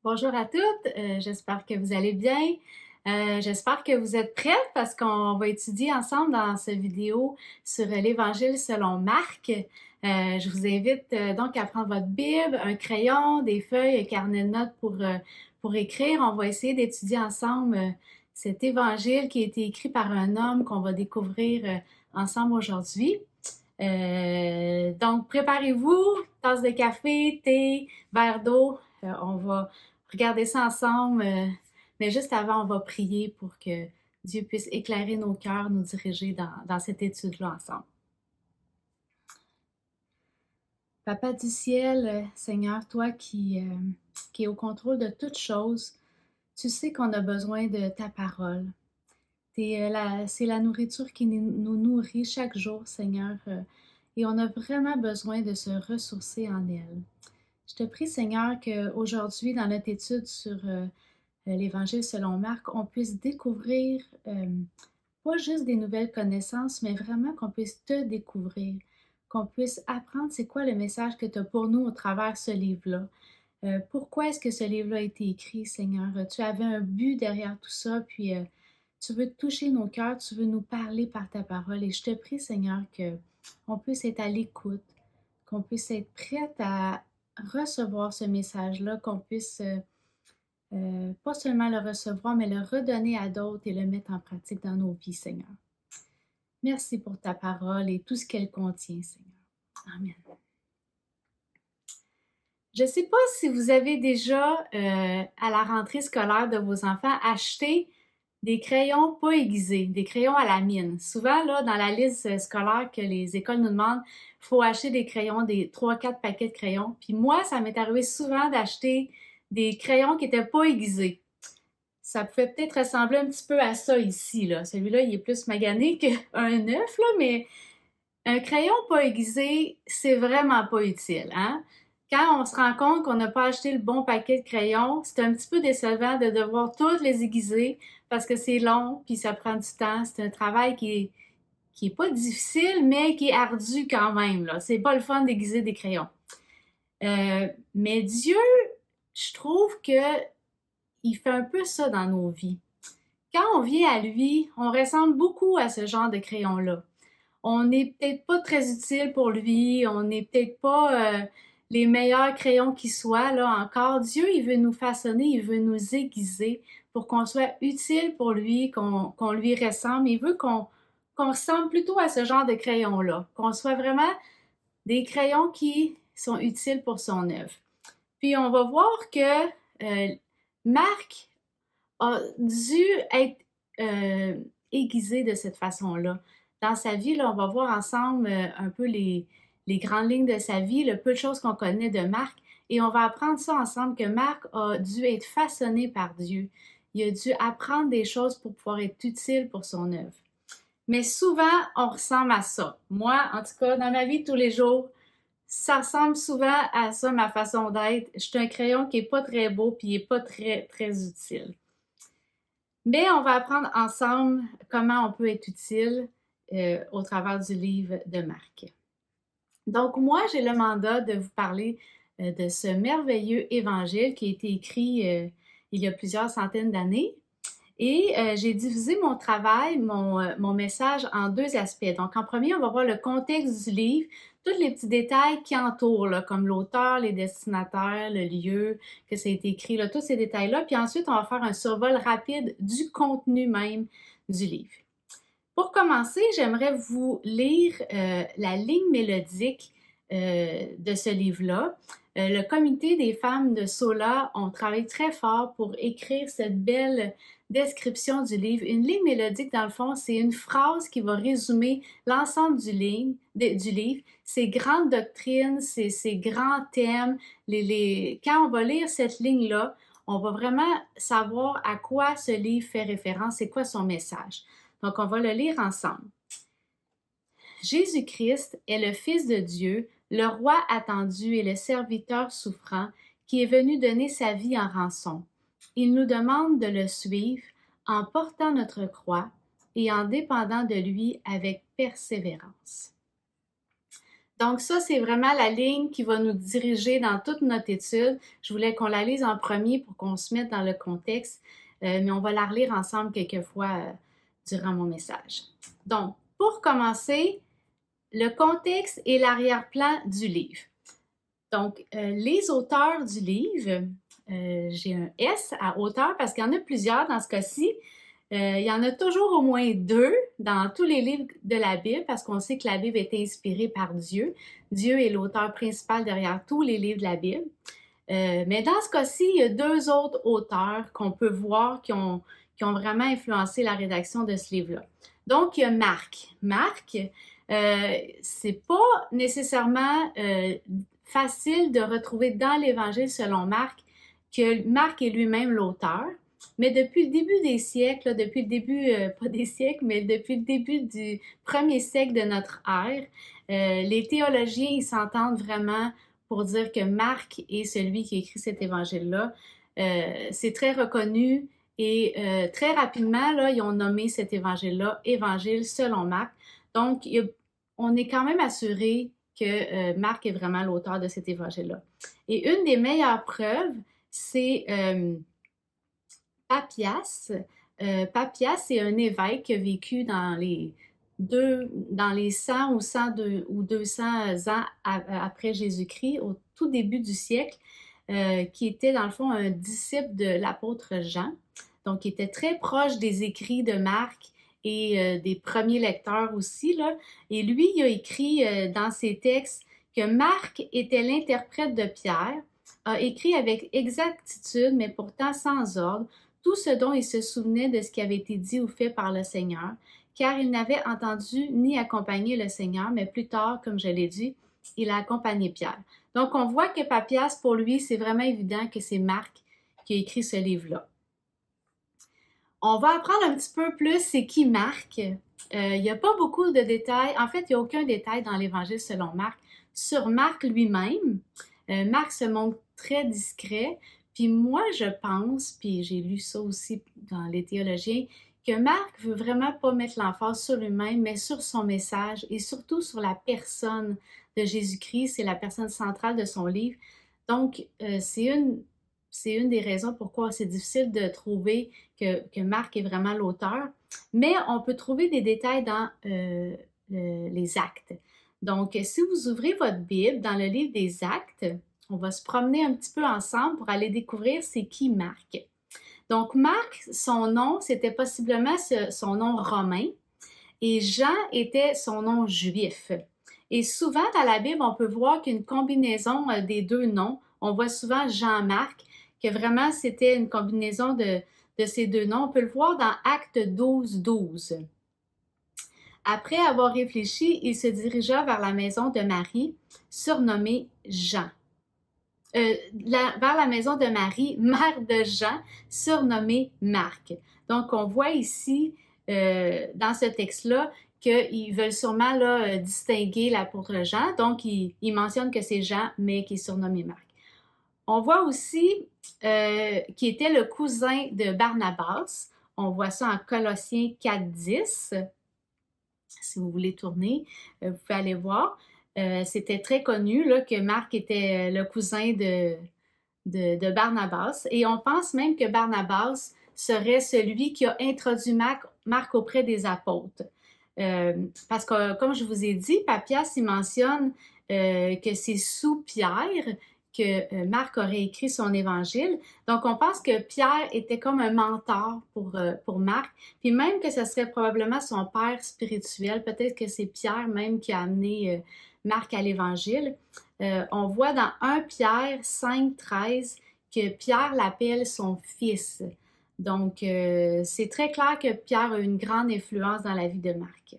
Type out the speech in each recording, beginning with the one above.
Bonjour à toutes, j'espère que vous allez bien. J'espère que vous êtes prêtes parce qu'on va étudier ensemble dans cette vidéo sur l'Évangile selon Marc. Je vous invite donc à prendre votre Bible, un crayon, des feuilles, un carnet de notes pour écrire. On va essayer d'étudier ensemble cet Évangile qui a été écrit par un homme qu'on va découvrir ensemble aujourd'hui. Donc, préparez-vous, tasse de café, thé, verre d'eau. On va regarder ça ensemble, mais juste avant, on va prier pour que Dieu puisse éclairer nos cœurs, nous diriger dans cette étude-là ensemble. Papa du ciel, Seigneur, toi qui es au contrôle de toutes choses, tu sais qu'on a besoin de ta parole. C'est la nourriture qui nous nourrit chaque jour, Seigneur, et on a vraiment besoin de se ressourcer en elle. Je te prie, Seigneur, qu'aujourd'hui, dans notre étude sur l'Évangile selon Marc, on puisse découvrir pas juste des nouvelles connaissances, mais vraiment qu'on puisse te découvrir, qu'on puisse apprendre c'est quoi le message que tu as pour nous au travers de ce livre-là. Pourquoi est-ce que ce livre-là a été écrit, Seigneur? Tu avais un but derrière tout ça, puis tu veux toucher nos cœurs, tu veux nous parler par ta parole. Et je te prie, Seigneur, qu'on puisse être à l'écoute, qu'on puisse être prête à recevoir ce message-là, qu'on puisse pas seulement le recevoir, mais le redonner à d'autres et le mettre en pratique dans nos vies, Seigneur. Merci pour ta parole et tout ce qu'elle contient, Seigneur. Amen. Je ne sais pas si vous avez déjà, à la rentrée scolaire de vos enfants, acheté des crayons pas aiguisés, des crayons à la mine. Souvent, là, dans la liste scolaire que les écoles nous demandent, il faut acheter des crayons, des 3-4 paquets de crayons. Puis moi, ça m'est arrivé souvent d'acheter des crayons qui n'étaient pas aiguisés. Ça pouvait peut-être ressembler un petit peu à ça ici, là. Celui-là, il est plus magané qu'un neuf, là, mais un crayon pas aiguisé, c'est vraiment pas utile, hein? Quand on se rend compte qu'on n'a pas acheté le bon paquet de crayons, c'est un petit peu décevant de devoir tous les aiguiser parce que c'est long puis ça prend du temps. C'est un travail qui est pas difficile, mais qui est ardu quand même, là. C'est pas le fun d'aiguiser des crayons. Mais Dieu, je trouve que il fait un peu ça dans nos vies. Quand on vient à lui, on ressemble beaucoup à ce genre de crayon-là. On n'est peut-être pas très utile pour lui, on n'est peut-être pas les meilleurs crayons qui soient, là encore. Dieu, il veut nous façonner, il veut nous aiguiser pour qu'on soit utile pour lui, qu'on lui ressemble. Il veut qu'on ressemble plutôt à ce genre de crayon-là, qu'on soit vraiment des crayons qui sont utiles pour son œuvre. Puis on va voir que Marc a dû être aiguisé de cette façon-là. Dans sa vie, là, on va voir ensemble un peu les grandes lignes de sa vie, le peu de choses qu'on connaît de Marc, et on va apprendre ça ensemble que Marc a dû être façonné par Dieu. Il a dû apprendre des choses pour pouvoir être utile pour son œuvre. Mais souvent, on ressemble à ça. Moi, en tout cas, dans ma vie de tous les jours, ça ressemble souvent à ça, ma façon d'être. Je suis un crayon qui est pas très beau puis il est pas très, très utile. Mais on va apprendre ensemble comment on peut être utile au travers du livre de Marc. Donc moi, j'ai le mandat de vous parler de ce merveilleux évangile qui a été écrit il y a plusieurs centaines d'années. Et j'ai divisé mon travail, mon message en deux aspects. Donc, en premier, on va voir le contexte du livre, tous les petits détails qui entourent, là, comme l'auteur, les destinataires, le lieu, que ça a été écrit, là, tous ces détails-là. Puis ensuite, on va faire un survol rapide du contenu même du livre. Pour commencer, j'aimerais vous lire la ligne mélodique de ce livre-là. Le comité des femmes de Sola ont travaillé très fort pour écrire cette belle description du livre. Une ligne mélodique, dans le fond, c'est une phrase qui va résumer l'ensemble du livre, ses grandes doctrines, ses grands thèmes. Quand on va lire cette ligne-là, on va vraiment savoir à quoi ce livre fait référence, c'est quoi son message. Donc, on va le lire ensemble. Jésus-Christ est le Fils de Dieu, le roi attendu et le serviteur souffrant qui est venu donner sa vie en rançon. Il nous demande de le suivre en portant notre croix et en dépendant de lui avec persévérance. Donc ça, c'est vraiment la ligne qui va nous diriger dans toute notre étude. Je voulais qu'on la lise en premier pour qu'on se mette dans le contexte, mais on va la relire ensemble quelques fois durant mon message. Donc, pour commencer, le contexte et l'arrière-plan du livre. Donc, les auteurs du livre, j'ai un S à auteur parce qu'il y en a plusieurs dans ce cas-ci. Il y en a toujours au moins deux dans tous les livres de la Bible parce qu'on sait que la Bible est inspirée par Dieu. Dieu est l'auteur principal derrière tous les livres de la Bible. Mais dans ce cas-ci, il y a deux autres auteurs qu'on peut voir qui ont vraiment influencé la rédaction de ce livre-là. Donc, il y a Marc. Marc, c'est pas nécessairement facile de retrouver dans l'Évangile selon Marc que Marc est lui-même l'auteur. Mais depuis le début des siècles, depuis le début, pas des siècles, mais depuis le début du premier siècle de notre ère, les théologiens, ils s'entendent vraiment pour dire que Marc est celui qui écrit cet évangile-là. C'est très reconnu et très rapidement, là, ils ont nommé cet évangile-là Évangile selon Marc. Donc, on est quand même assuré que Marc est vraiment l'auteur de cet évangile-là. Et une des meilleures preuves, c'est Papias. Papias, c'est un évêque qui a vécu dans les 100 ou 102 ou 200 ans après Jésus-Christ, au tout début du siècle, qui était dans le fond un disciple de l'apôtre Jean. Donc, il était très proche des écrits de Marc et des premiers lecteurs aussi, là. Et lui, il a écrit dans ses textes que Marc était l'interprète de Pierre, a écrit avec exactitude, mais pourtant sans ordre, tout ce dont il se souvenait de ce qui avait été dit ou fait par le Seigneur, car il n'avait entendu ni accompagné le Seigneur, mais plus tard, comme je l'ai dit, il a accompagné Pierre. Donc, on voit que Papias, pour lui, c'est vraiment évident que c'est Marc qui a écrit ce livre-là. On va apprendre un petit peu plus c'est qui Marc. Il n'y a pas beaucoup de détails. En fait, il n'y a aucun détail dans l'Évangile selon Marc sur Marc lui-même. Marc se montre très discret. Puis moi, je pense, puis j'ai lu ça aussi dans les théologiens, que Marc veut vraiment pas mettre l'emphase sur lui-même, mais sur son message et surtout sur la personne de Jésus-Christ. C'est la personne centrale de son livre. Donc, c'est une des raisons pourquoi c'est difficile de trouver que Marc est vraiment l'auteur. Mais on peut trouver des détails dans les actes. Donc, si vous ouvrez votre Bible dans le livre des actes, on va se promener un petit peu ensemble pour aller découvrir c'est qui Marc. Donc, Marc, son nom, c'était possiblement son nom romain et Jean était son nom juif. Et souvent, dans la Bible, on peut voir qu'une combinaison des deux noms, on voit souvent Jean-Marc, que vraiment c'était une combinaison de ces deux noms. On peut le voir dans Acte 12. Après avoir réfléchi, il se dirigea vers la maison de Marie, surnommée Jean. Vers la maison de Marie, mère de Jean, surnommée Marc. Donc, on voit ici, dans ce texte-là, qu'ils veulent sûrement là, distinguer l'apôtre Jean. Donc, ils mentionnent que c'est Jean, mais qui est surnommé Marc. On voit aussi qu'il était le cousin de Barnabas. On voit ça en Colossiens 4:10. Si vous voulez tourner, vous pouvez aller voir. C'était très connu là, que Marc était le cousin de Barnabas. Et on pense même que Barnabas serait celui qui a introduit Marc auprès des apôtres. Parce que, comme je vous ai dit, Papias, il mentionne que c'est sous Pierre que Marc aurait écrit son évangile. Donc, on pense que Pierre était comme un mentor pour Marc, puis même que ce serait probablement son père spirituel. Peut-être que c'est Pierre même qui a amené Marc à l'évangile. On voit dans 1 Pierre 5:13 que Pierre l'appelle son fils. Donc, c'est très clair que Pierre a une grande influence dans la vie de Marc.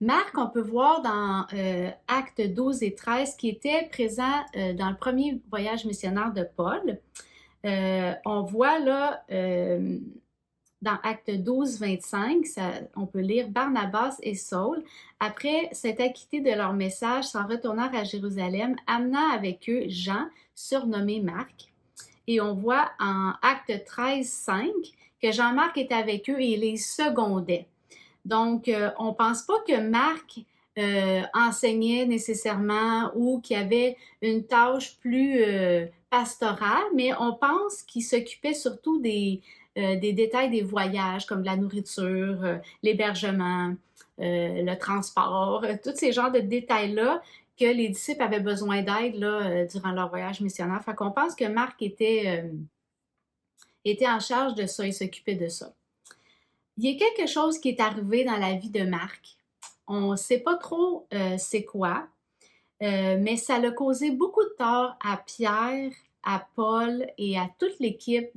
Marc, on peut voir dans Actes 12 et 13 qui était présent dans le premier voyage missionnaire de Paul. On voit là, dans Actes 12, 25, on peut lire Barnabas et Saul, après s'être acquittés de leur message, s'en retournèrent à Jérusalem, amenant avec eux Jean, surnommé Marc. Et on voit en Actes 13, 5 que Jean-Marc était avec eux et les secondait. Donc, on ne pense pas que Marc enseignait nécessairement ou qui avait une tâche plus pastorale, mais on pense qu'il s'occupait surtout des détails des voyages, comme la nourriture, l'hébergement, le transport, tous ces genres de détails-là que les disciples avaient besoin d'aide là, durant leur voyage missionnaire. Fait qu'on pense que Marc était en charge de ça, il s'occupait de ça. Il y a quelque chose qui est arrivé dans la vie de Marc. On ne sait pas trop c'est quoi, mais ça a causé beaucoup de tort à Pierre, à Paul et à toute l'équipe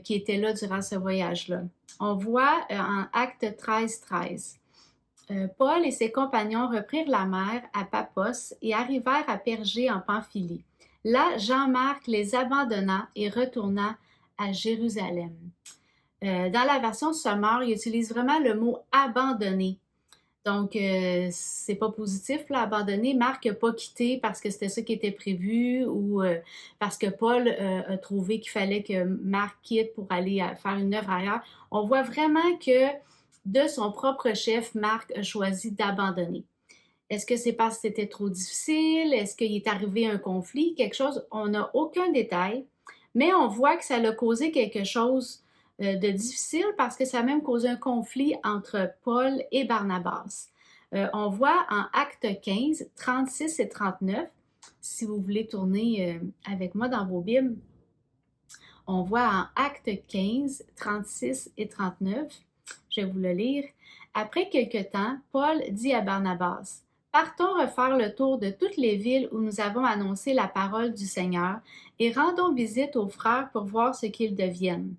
qui était là durant ce voyage-là. On voit en Acte 13, Paul et ses compagnons reprirent la mer à Paphos et arrivèrent à Pergé en Pamphylie. Là, Jean-Marc les abandonna et retourna à Jérusalem. Dans la version Sommaire, il utilise vraiment le mot abandonner. Donc, c'est pas positif, là, abandonner. Marc n'a pas quitté parce que c'était ça qui était prévu ou parce que Paul a trouvé qu'il fallait que Marc quitte pour aller faire une œuvre ailleurs. On voit vraiment que de son propre chef, Marc a choisi d'abandonner. Est-ce que c'est parce que c'était trop difficile? Est-ce qu'il est arrivé un conflit? Quelque chose? On n'a aucun détail, mais on voit que ça a causé quelque chose de difficile parce que ça a même causé un conflit entre Paul et Barnabas. On voit en Acte 15, 36 et 39, si vous voulez tourner avec moi dans vos Bibles, on voit en Acte 15, 36 et 39, je vais vous le lire. Après quelque temps, Paul dit à Barnabas, partons refaire le tour de toutes les villes où nous avons annoncé la parole du Seigneur et rendons visite aux frères pour voir ce qu'ils deviennent.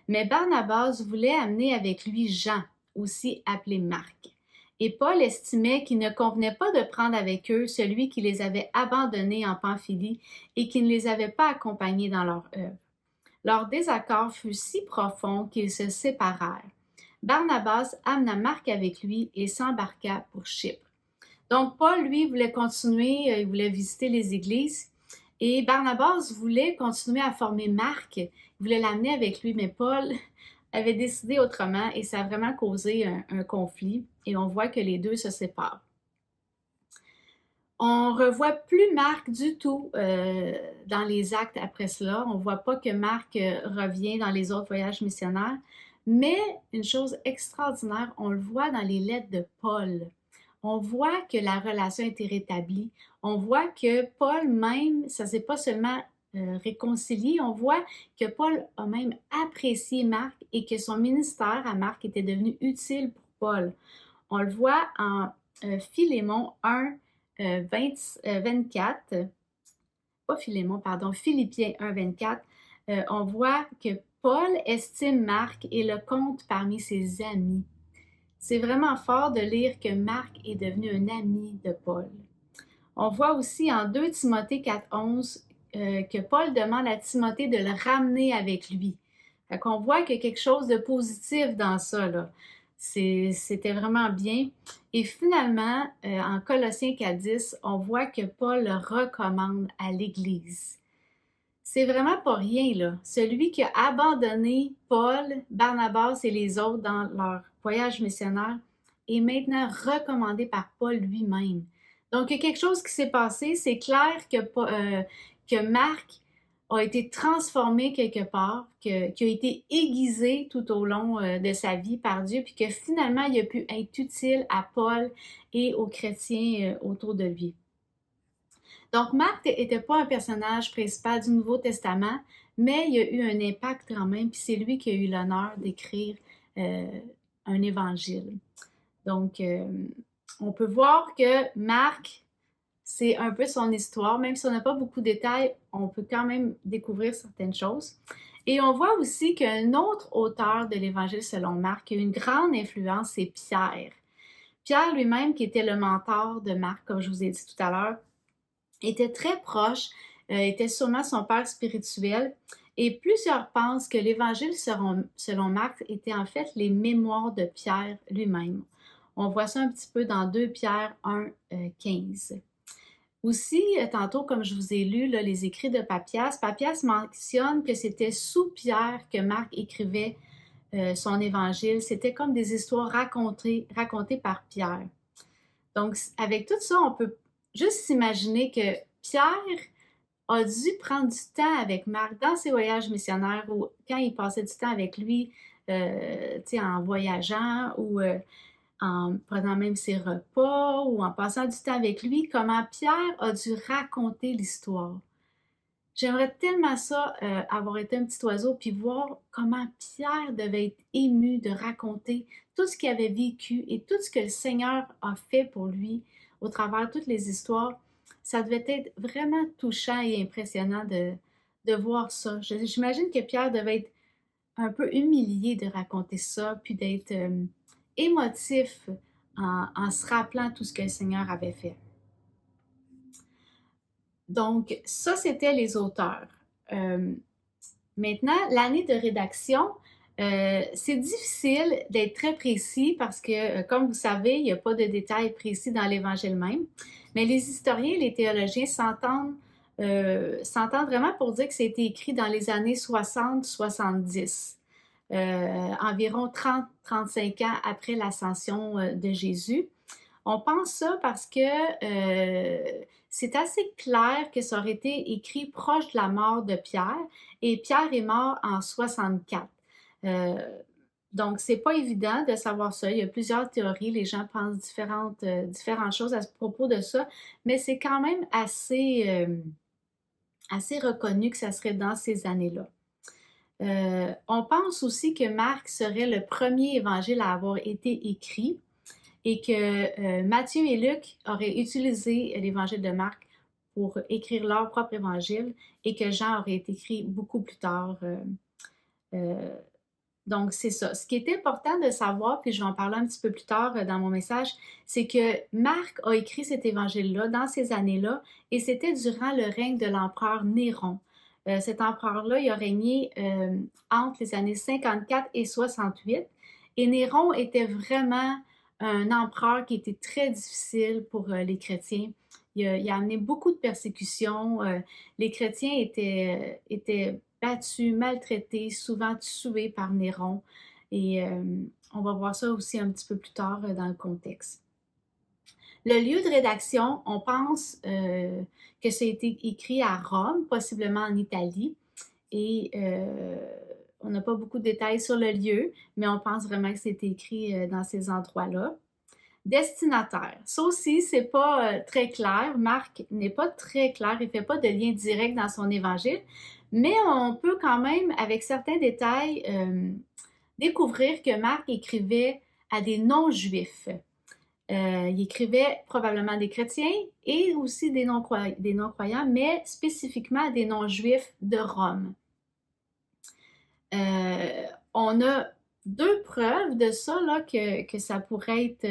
Mais Barnabas voulait amener avec lui Jean, aussi appelé Marc. Et Paul estimait qu'il ne convenait pas de prendre avec eux celui qui les avait abandonnés en Pamphylie et qui ne les avait pas accompagnés dans leur œuvre. Leur désaccord fut si profond qu'ils se séparèrent. Barnabas amena Marc avec lui et s'embarqua pour Chypre. Donc Paul, lui, voulait continuer, il voulait visiter les églises et Barnabas voulait continuer à former Marc, il voulait l'amener avec lui, mais Paul avait décidé autrement et ça a vraiment causé un conflit et on voit que les deux se séparent. On revoit plus Marc du tout dans les actes après cela. On voit pas que Marc revient dans les autres voyages missionnaires. Mais une chose extraordinaire, on le voit dans les lettres de Paul. On voit que la relation a été rétablie. On voit que Paul même, ça s'est pas seulement réconcilié, on voit que Paul a même apprécié Marc et que son ministère à Marc était devenu utile pour Paul. On le voit en Philémon 1, 24, pas Philémon, pardon, Philippiens 1, 24, on voit que Paul estime Marc et le compte parmi ses amis. C'est vraiment fort de lire que Marc est devenu un ami de Paul. On voit aussi en 2 Timothée 4, 11 que Paul demande à Timothée de le ramener avec lui. Fait qu'on voit qu'il y a quelque chose de positif dans ça, là. C'était vraiment bien. Et finalement, en Colossiens 4.10, on voit que Paul le recommande à l'Église. C'est vraiment pas rien, là. Celui qui a abandonné Paul, Barnabas et les autres dans leur voyage missionnaire est maintenant recommandé par Paul lui-même. Donc, il y a quelque chose qui s'est passé. C'est clair que Marc a été transformé quelque part, qui a été aiguisé tout au long de sa vie par Dieu, puis que finalement, il a pu être utile à Paul et aux chrétiens autour de lui. Donc, Marc n'était pas un personnage principal du Nouveau Testament, mais il a eu un impact quand même, puis c'est lui qui a eu l'honneur d'écrire un évangile. Donc, on peut voir que Marc, c'est un peu son histoire. Même si on n'a pas beaucoup de détails, on peut quand même découvrir certaines choses. Et on voit aussi qu'un autre auteur de l'Évangile selon Marc qui a une grande influence, c'est Pierre. Pierre lui-même, qui était le mentor de Marc, comme je vous ai dit tout à l'heure, était très proche, était sûrement son père spirituel. Et plusieurs pensent que l'Évangile selon Marc était en fait les mémoires de Pierre lui-même. On voit ça un petit peu dans 2 Pierre 1, 15. Aussi, tantôt, comme je vous ai lu là, les écrits de Papias, Papias mentionne que c'était sous Pierre que Marc écrivait son évangile. C'était comme des histoires racontées par Pierre. Donc, avec tout ça, on peut juste s'imaginer que Pierre a dû prendre du temps avec Marc dans ses voyages missionnaires ou quand il passait du temps avec lui, en voyageant ou en prenant même ses repas ou en passant du temps avec lui, comment Pierre a dû raconter l'histoire. J'aimerais tellement ça, avoir été un petit oiseau, puis voir comment Pierre devait être ému de raconter tout ce qu'il avait vécu et tout ce que le Seigneur a fait pour lui au travers de toutes les histoires. Ça devait être vraiment touchant et impressionnant de voir ça. J'imagine que Pierre devait être un peu humilié de raconter ça, puis d'être émotif en se rappelant tout ce que le Seigneur avait fait. Donc, ça, c'était les auteurs. Euh, Maintenant, l'année de rédaction, c'est difficile d'être très précis parce que, comme vous savez, il n'y a pas de détails précis dans l'Évangile même. Mais les historiens et les théologiens s'entendent vraiment pour dire que c'était écrit dans les années 60-70, environ 30-35 ans après l'ascension de Jésus. On pense ça parce que c'est assez clair que ça aurait été écrit proche de la mort de Pierre, et Pierre est mort en 64. Euh, donc, c'est pas évident de savoir ça. Il y a plusieurs théories, les gens pensent différentes choses à ce propos de ça, mais c'est quand même assez reconnu que ça serait dans ces années-là. On pense aussi que Marc serait le premier évangile à avoir été écrit et que Matthieu et Luc auraient utilisé l'évangile de Marc pour écrire leur propre évangile et que Jean aurait été écrit beaucoup plus tard. Euh, donc, c'est ça. Ce qui est important de savoir, puis je vais en parler un petit peu plus tard dans mon message, c'est que Marc a écrit cet évangile-là dans ces années-là et c'était durant le règne de l'empereur Néron. Cet empereur-là, il a régné entre les années 54 et 68 et Néron était vraiment un empereur qui était très difficile pour les chrétiens. Il a amené beaucoup de persécutions. Les chrétiens étaient battus, maltraités, souvent tués par Néron. Et on va voir ça aussi un petit peu plus tard dans le contexte. Le lieu de rédaction, on pense que ça a été écrit à Rome, possiblement en Italie. Et on n'a pas beaucoup de détails sur le lieu, mais on pense vraiment que c'était écrit dans ces endroits-là. Destinataire. Ça aussi, c'est pas très clair. Marc n'est pas très clair. Il fait pas de lien direct dans son évangile, mais on peut quand même, avec certains détails, découvrir que Marc écrivait à des non-juifs. Il écrivait probablement des chrétiens et aussi des non-croyants, mais spécifiquement à des non-juifs de Rome. On a deux preuves de ça, là, que ça pourrait être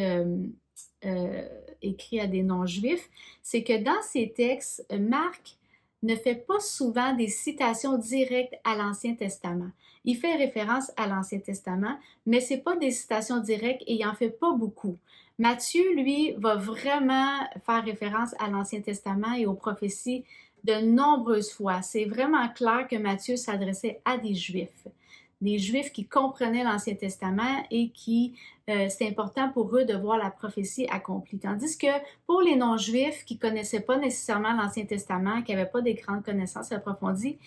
écrit à des non-juifs. C'est que dans ses textes, Marc ne fait pas souvent des citations directes à l'Ancien Testament. Il fait référence à l'Ancien Testament, mais ce n'est pas des citations directes et il n'en fait pas beaucoup. Matthieu, lui, va vraiment faire référence à l'Ancien Testament et aux prophéties de nombreuses fois. C'est vraiment clair que Matthieu s'adressait à des Juifs qui comprenaient l'Ancien Testament et qui, c'est important pour eux de voir la prophétie accomplie. Tandis que pour les non-Juifs qui ne connaissaient pas nécessairement l'Ancien Testament, qui n'avaient pas des grandes connaissances approfondies,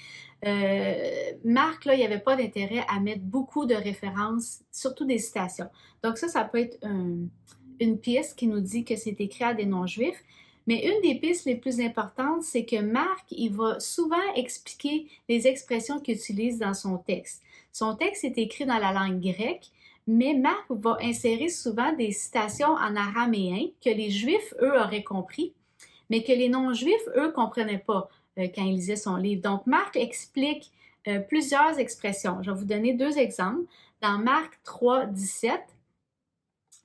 Marc, là, il n'y avait pas d'intérêt à mettre beaucoup de références, surtout des citations. Donc ça peut être une piste qui nous dit que c'est écrit à des non-Juifs. Mais une des pistes les plus importantes, c'est que Marc, il va souvent expliquer les expressions qu'il utilise dans son texte. Son texte est écrit dans la langue grecque, mais Marc va insérer souvent des citations en araméen que les Juifs, eux, auraient compris, mais que les non-Juifs, eux, ne comprenaient pas quand ils lisaient son livre. Donc, Marc explique plusieurs expressions. Je vais vous donner deux exemples. Dans Marc 3, 17,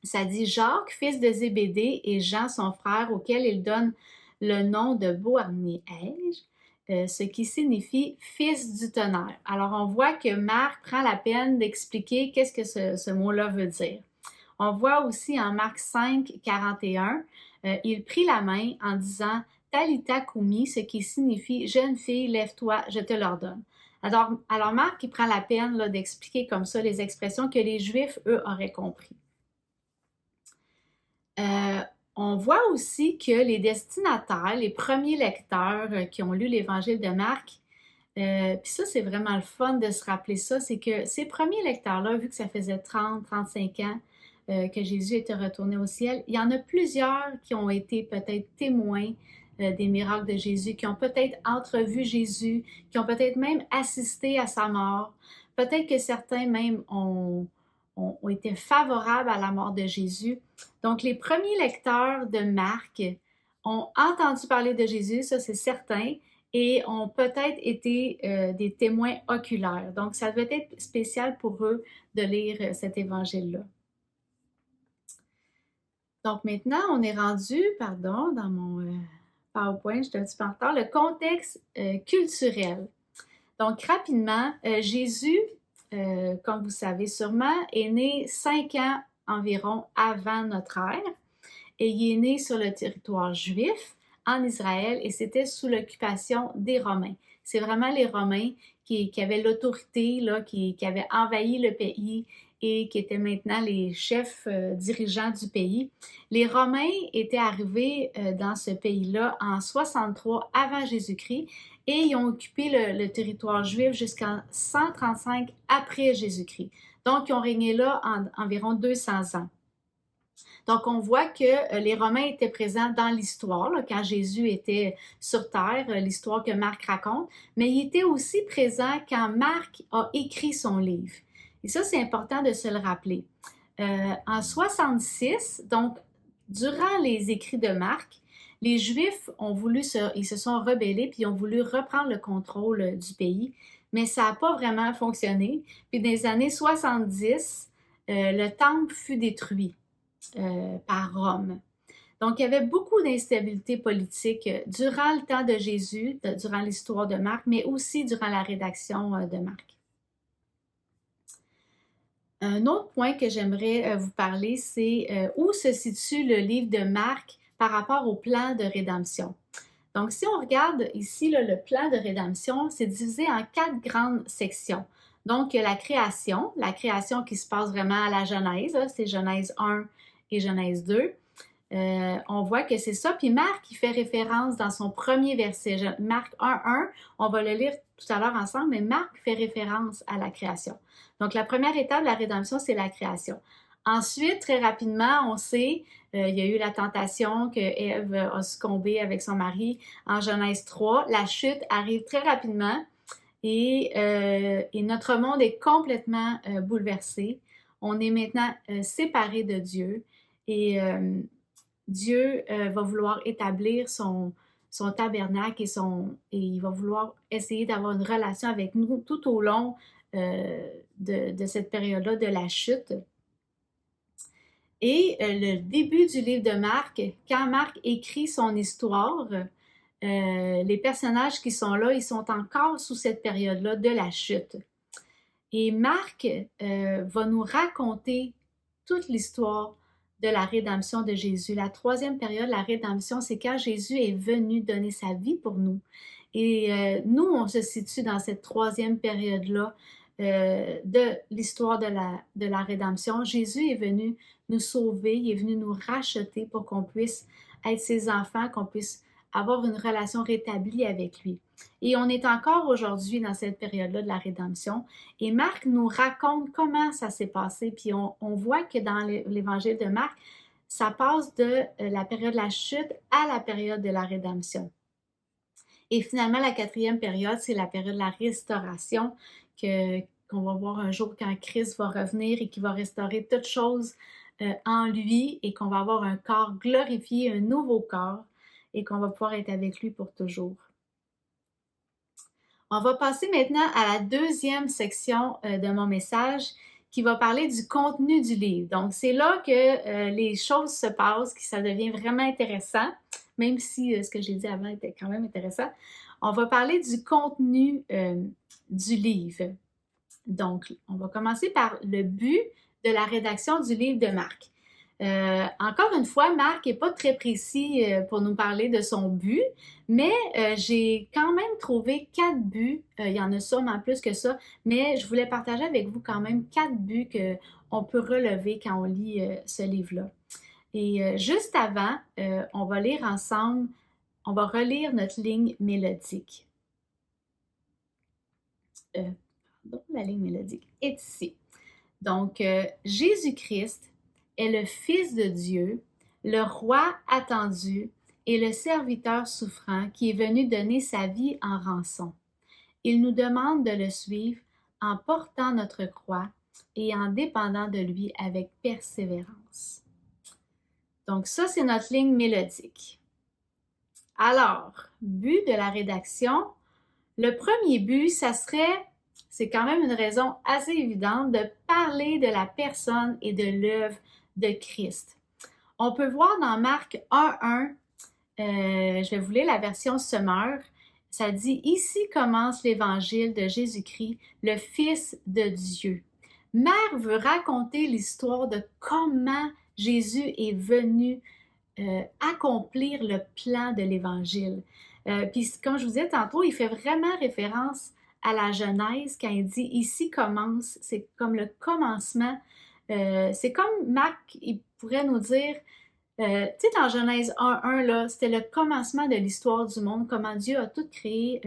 ça dit Jacques, fils de Zébédée, et Jean, son frère, auquel il donne le nom de Boanerges, ce qui signifie fils du tonnerre. Alors, on voit que Marc prend la peine d'expliquer qu'est-ce que ce mot-là veut dire. On voit aussi en Marc 5, 41, il prit la main en disant Talitha Koumi, ce qui signifie jeune fille, lève-toi, je te l'ordonne. Alors Marc, il prend la peine là, d'expliquer comme ça les expressions que les Juifs, eux, auraient compris. On voit aussi que les destinataires, les premiers lecteurs qui ont lu l'Évangile de Marc, puis ça, c'est vraiment le fun de se rappeler ça, c'est que ces premiers lecteurs-là, vu que ça faisait 35 ans que Jésus était retourné au ciel, il y en a plusieurs qui ont été peut-être témoins des miracles de Jésus, qui ont peut-être entrevu Jésus, qui ont peut-être même assisté à sa mort. Peut-être que certains même ont été favorables à la mort de Jésus. Donc, les premiers lecteurs de Marc ont entendu parler de Jésus, ça c'est certain, et ont peut-être été des témoins oculaires. Donc, ça devait être spécial pour eux de lire cet évangile-là. Donc, maintenant, on est rendu, pardon, dans mon PowerPoint, je suis un petit peu en retard, le contexte culturel. Donc, rapidement, Jésus, comme vous savez sûrement, est né 5 ans environ avant notre ère et il est né sur le territoire juif en Israël et c'était sous l'occupation des Romains. C'est vraiment les Romains qui avaient l'autorité, là, qui avaient envahi le pays et qui étaient maintenant les chefs dirigeants du pays. Les Romains étaient arrivés dans ce pays-là en 63 avant Jésus-Christ et ils ont occupé le territoire juif jusqu'en 135 après Jésus-Christ. Donc, ils ont régné là environ 200 ans. Donc, on voit que les Romains étaient présents dans l'histoire, là, quand Jésus était sur terre, l'histoire que Marc raconte, mais il était aussi présent quand Marc a écrit son livre. Et ça, c'est important de se le rappeler. En 66, donc, durant les écrits de Marc, les Juifs ils se sont rebellés puis ils ont voulu reprendre le contrôle du pays, mais ça n'a pas vraiment fonctionné. Puis dans les années 70, le temple fut détruit par Rome. Donc, il y avait beaucoup d'instabilité politique durant le temps de Jésus, durant l'histoire de Marc, mais aussi durant la rédaction de Marc. Un autre point que j'aimerais vous parler, c'est où se situe le livre de Marc par rapport au plan de rédemption. Donc, si on regarde ici, là, le plan de rédemption, c'est divisé en 4 grandes sections. Donc, la création qui se passe vraiment à la Genèse, c'est Genèse 1 et Genèse 2. On voit que c'est ça. Puis Marc, il fait référence dans son premier verset. Marc 1.1, on va le lire tout à l'heure ensemble, mais Marc fait référence à la création. Donc, la première étape de la rédemption, c'est la création. Ensuite, très rapidement, on sait, il y a eu la tentation que Ève a succombé avec son mari en Genèse 3. La chute arrive très rapidement et notre monde est complètement bouleversé. On est maintenant séparé de Dieu et Dieu va vouloir établir son tabernacle et il va vouloir essayer d'avoir une relation avec nous tout au long de cette période-là de la chute. Et le début du livre de Marc, quand Marc écrit son histoire, les personnages qui sont là, ils sont encore sous cette période-là de la chute. Et Marc va nous raconter toute l'histoire de la rédemption de Jésus. La troisième période, la rédemption, c'est quand Jésus est venu donner sa vie pour nous. Et nous, on se situe dans cette troisième période-là de l'histoire de la rédemption. Jésus est venu nous sauver, il est venu nous racheter pour qu'on puisse être ses enfants, qu'on puisse avoir une relation rétablie avec lui. Et on est encore aujourd'hui dans cette période-là de la rédemption. Et Marc nous raconte comment ça s'est passé. Puis on voit que dans l'évangile de Marc, ça passe de la période de la chute à la période de la rédemption. Et finalement, la quatrième période, c'est la période de la restauration qu'on va voir un jour quand Christ va revenir et qui va restaurer toutes choses en lui et qu'on va avoir un corps glorifié, un nouveau corps et qu'on va pouvoir être avec lui pour toujours. On va passer maintenant à la deuxième section de mon message qui va parler du contenu du livre. Donc, c'est là que les choses se passent, que ça devient vraiment intéressant, même si ce que j'ai dit avant était quand même intéressant. On va parler du contenu du livre. Donc, on va commencer par le but de la rédaction du livre de Marc. Encore une fois, Marc n'est pas très précis pour nous parler de son but, mais j'ai quand même trouvé 4 buts. Il y en a sûrement plus que ça, mais je voulais partager avec vous quand même 4 buts qu'on peut relever quand on lit ce livre-là. Et juste avant, on va lire ensemble, on va relire notre ligne mélodique. Pardon, la ligne mélodique est ici. Donc, Jésus-Christ est le Fils de Dieu, le roi attendu et le serviteur souffrant qui est venu donner sa vie en rançon. Il nous demande de le suivre en portant notre croix et en dépendant de lui avec persévérance. Donc ça, c'est notre ligne mélodique. Alors, but de la rédaction, le premier but, ça serait, c'est quand même une raison assez évidente, de parler de la personne et de l'œuvre de Christ. On peut voir dans Marc 1.1, je vais vous lire la version Semeur, ça dit « Ici commence l'évangile de Jésus-Christ, le Fils de Dieu ». Marc veut raconter l'histoire de comment Jésus est venu accomplir le plan de l'Évangile. Puis comme je vous disais tantôt, il fait vraiment référence à la Genèse quand il dit « Ici commence », c'est comme le commencement. C'est comme Marc, il pourrait nous dire, tu sais, dans Genèse 1.1, là, c'était le commencement de l'histoire du monde, comment Dieu a tout créé,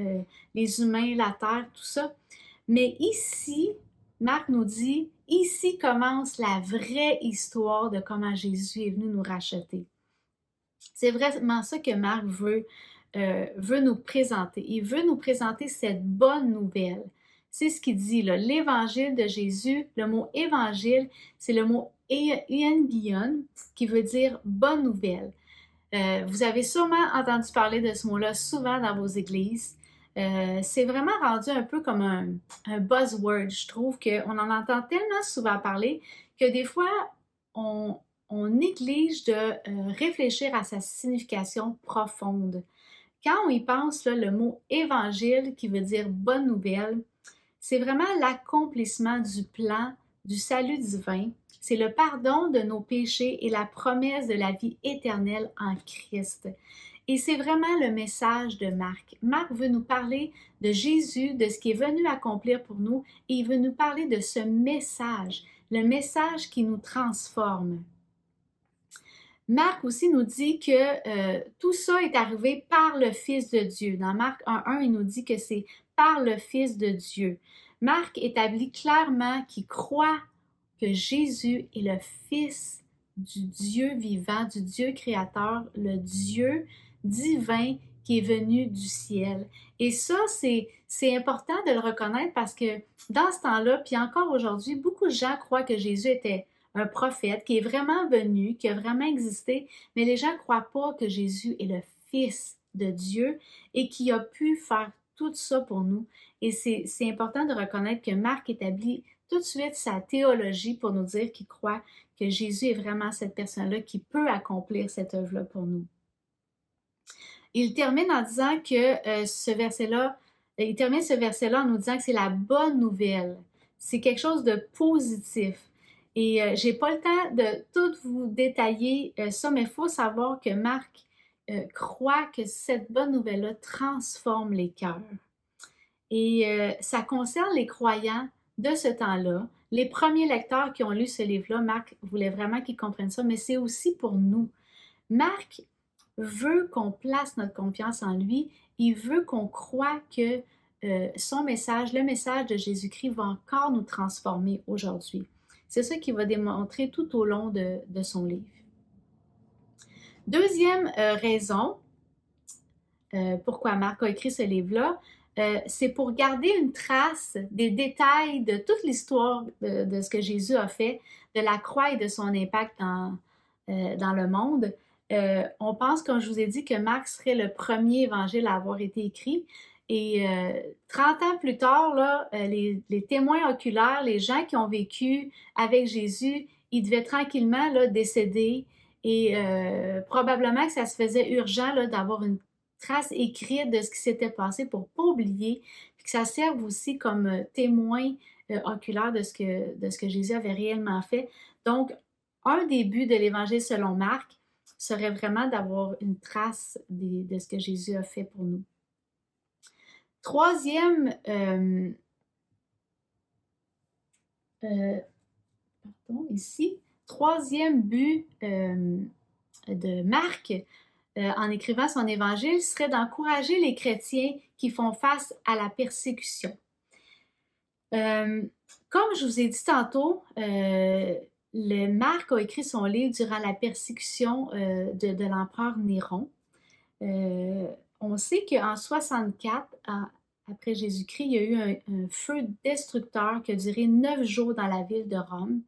les humains, la terre, tout ça. Mais ici, Marc nous dit, ici commence la vraie histoire de comment Jésus est venu nous racheter. C'est vraiment ça que Marc veut nous présenter. Il veut nous présenter cette bonne nouvelle. C'est ce qu'il dit là, l'évangile de Jésus. Le mot évangile, c'est le mot euangelion qui veut dire bonne nouvelle. Vous avez sûrement entendu parler de ce mot-là souvent dans vos églises. C'est vraiment rendu un peu comme un buzzword. Je trouve qu'on en entend tellement souvent parler que des fois, on néglige de réfléchir à sa signification profonde. Quand on y pense, là, le mot évangile, qui veut dire bonne nouvelle, c'est vraiment l'accomplissement du plan du salut divin. C'est le pardon de nos péchés et la promesse de la vie éternelle en Christ. Et c'est vraiment le message de Marc. Marc veut nous parler de Jésus, de ce qu'il est venu accomplir pour nous, et il veut nous parler de ce message, le message qui nous transforme. Marc aussi nous dit que tout ça est arrivé par le Fils de Dieu. Dans Marc 1.1, il nous dit que c'est par le Fils de Dieu. Marc établit clairement qu'il croit que Jésus est le Fils du Dieu vivant, du Dieu créateur, le Dieu divin qui est venu du ciel. Et ça, c'est important de le reconnaître parce que dans ce temps-là, puis encore aujourd'hui, beaucoup de gens croient que Jésus était un prophète qui est vraiment venu, qui a vraiment existé, mais les gens ne croient pas que Jésus est le Fils de Dieu et qui a pu faire tout ça pour nous. Et c'est important de reconnaître que Marc établit tout de suite sa théologie pour nous dire qu'il croit que Jésus est vraiment cette personne-là qui peut accomplir cette œuvre-là pour nous. Il termine en disant que ce verset-là en nous disant que c'est la bonne nouvelle. C'est quelque chose de positif. Et j'ai pas le temps de tout vous détailler ça, mais il faut savoir que Marc croit que cette bonne nouvelle-là transforme les cœurs. Et ça concerne les croyants de ce temps-là. Les premiers lecteurs qui ont lu ce livre-là, Marc voulait vraiment qu'ils comprennent ça, mais c'est aussi pour nous. Marc veut qu'on place notre confiance en lui. Il veut qu'on croie que son message, le message de Jésus-Christ va encore nous transformer aujourd'hui. C'est ça qu'il va démontrer tout au long de son livre. Deuxième raison pourquoi Marc a écrit ce livre-là, c'est pour garder une trace des détails de toute l'histoire de ce que Jésus a fait, de la croix et de son impact dans le monde. On pense, comme je vous ai dit, que Marc serait le premier évangile à avoir été écrit. Et 30 ans plus tard, là, les témoins oculaires, les gens qui ont vécu avec Jésus, ils devaient tranquillement là, décéder. Et probablement que ça se faisait urgent là, d'avoir une trace écrite de ce qui s'était passé pour ne pas oublier, puis que ça serve aussi comme témoin oculaire de ce que Jésus avait réellement fait. Donc, un des buts de l'Évangile selon Marc serait vraiment d'avoir une trace de ce que Jésus a fait pour nous. Troisième troisième but de Marc en écrivant son évangile serait d'encourager les chrétiens qui font face à la persécution. Comme je vous ai dit tantôt, le Marc a écrit son livre durant la persécution de l'empereur Néron. On sait qu'en 64, après Jésus-Christ, il y a eu un feu destructeur qui a duré 9 jours dans la ville de Rome.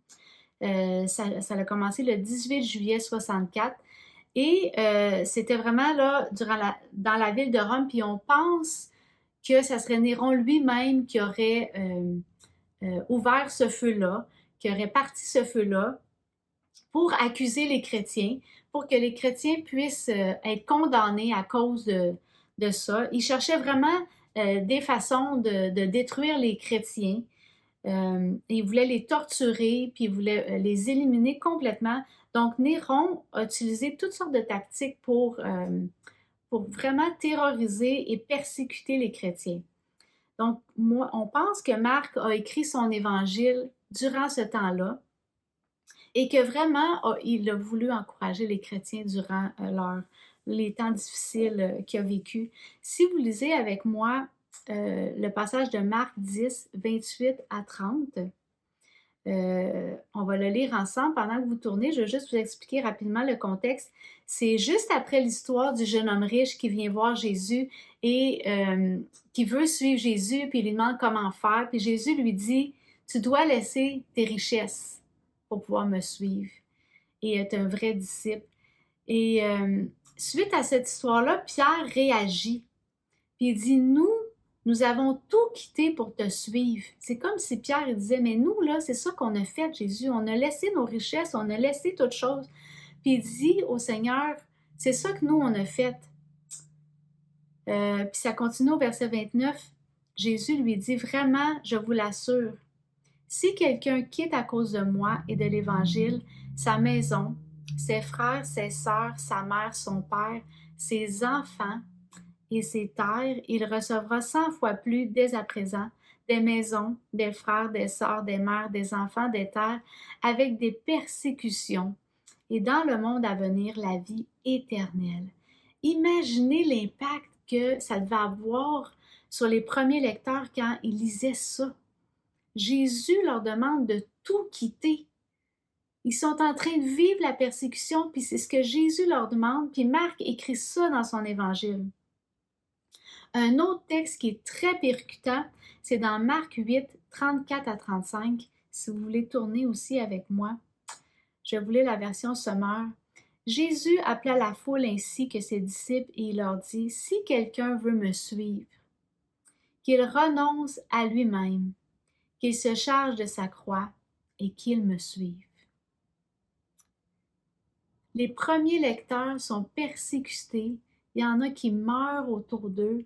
Ça a commencé le 18 juillet 64 et c'était vraiment là dans la ville de Rome, puis on pense que ça serait Néron lui-même qui aurait ouvert ce feu-là, qui aurait parti ce feu-là pour accuser les chrétiens, pour que les chrétiens puissent être condamnés à cause de ça. Il cherchait vraiment des façons de détruire les chrétiens. Il voulait les torturer, puis il voulait les éliminer complètement. Donc, Néron a utilisé toutes sortes de tactiques pour vraiment terroriser et persécuter les chrétiens. Donc, on pense que Marc a écrit son évangile durant ce temps-là et que vraiment, il a voulu encourager les chrétiens durant les temps difficiles qu'il a vécu. Si vous lisez avec moi le passage de Marc 10, 28 à 30, on va le lire ensemble pendant que vous tournez. Je vais juste vous expliquer rapidement le contexte. C'est juste après l'histoire du jeune homme riche qui vient voir Jésus et qui veut suivre Jésus, puis il lui demande comment faire. Puis Jésus lui dit, « Tu dois laisser tes richesses pour pouvoir me suivre et être un vrai disciple. » Et suite à cette histoire-là, Pierre réagit. Puis il dit, nous avons tout quitté pour te suivre. C'est comme si Pierre il disait, mais nous, là, c'est ça qu'on a fait, Jésus. On a laissé nos richesses, on a laissé toutes choses. Puis il dit au Seigneur, c'est ça que nous, on a fait. Puis ça continue au verset 29. Jésus lui dit, vraiment, je vous l'assure, si quelqu'un quitte à cause de moi et de l'Évangile, sa maison, ses frères, ses sœurs, sa mère, son père, ses enfants, et ses terres, il recevra 100 fois plus dès à présent des maisons, des frères, des sœurs, des mères, des enfants, des terres, avec des persécutions, et dans le monde à venir, la vie éternelle. Imaginez l'impact que ça devait avoir sur les premiers lecteurs quand ils lisaient ça. Jésus leur demande de tout quitter. Ils sont en train de vivre la persécution, puis c'est ce que Jésus leur demande, puis Marc écrit ça dans son évangile. Un autre texte qui est très percutant, c'est dans Marc 8, 34 à 35. Si vous voulez tourner aussi avec moi, je vais vous lire la version sommaire. Jésus appela la foule ainsi que ses disciples et il leur dit, « Si quelqu'un veut me suivre, qu'il renonce à lui-même, qu'il se charge de sa croix et qu'il me suive. » Les premiers lecteurs sont persécutés, il y en a qui meurent autour d'eux.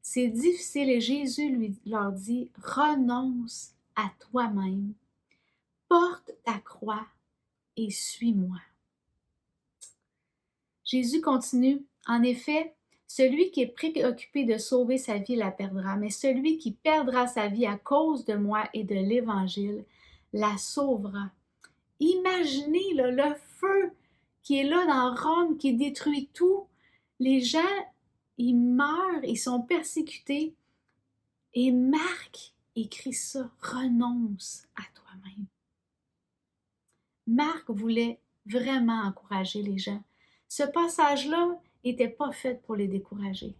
C'est difficile et Jésus leur dit, renonce à toi-même, porte ta croix et suis-moi. Jésus continue, en effet, celui qui est préoccupé de sauver sa vie la perdra, mais celui qui perdra sa vie à cause de moi et de l'Évangile la sauvera. Imaginez le feu qui est là dans Rome, qui détruit tout. Les gens, ils meurent, ils sont persécutés. Et Marc écrit ça, renonce à toi-même. Marc voulait vraiment encourager les gens. Ce passage-là n'était pas fait pour les décourager.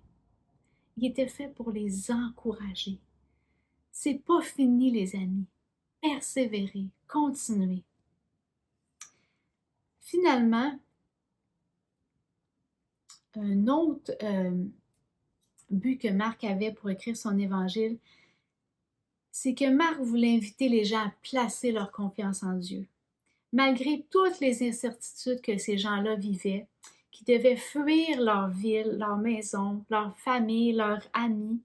Il était fait pour les encourager. C'est pas fini, les amis. Persévérez, continuez. Finalement, un autre but que Marc avait pour écrire son évangile, c'est que Marc voulait inviter les gens à placer leur confiance en Dieu. Malgré toutes les incertitudes que ces gens-là vivaient, qui devaient fuir leur ville, leur maison, leur famille, leurs amis,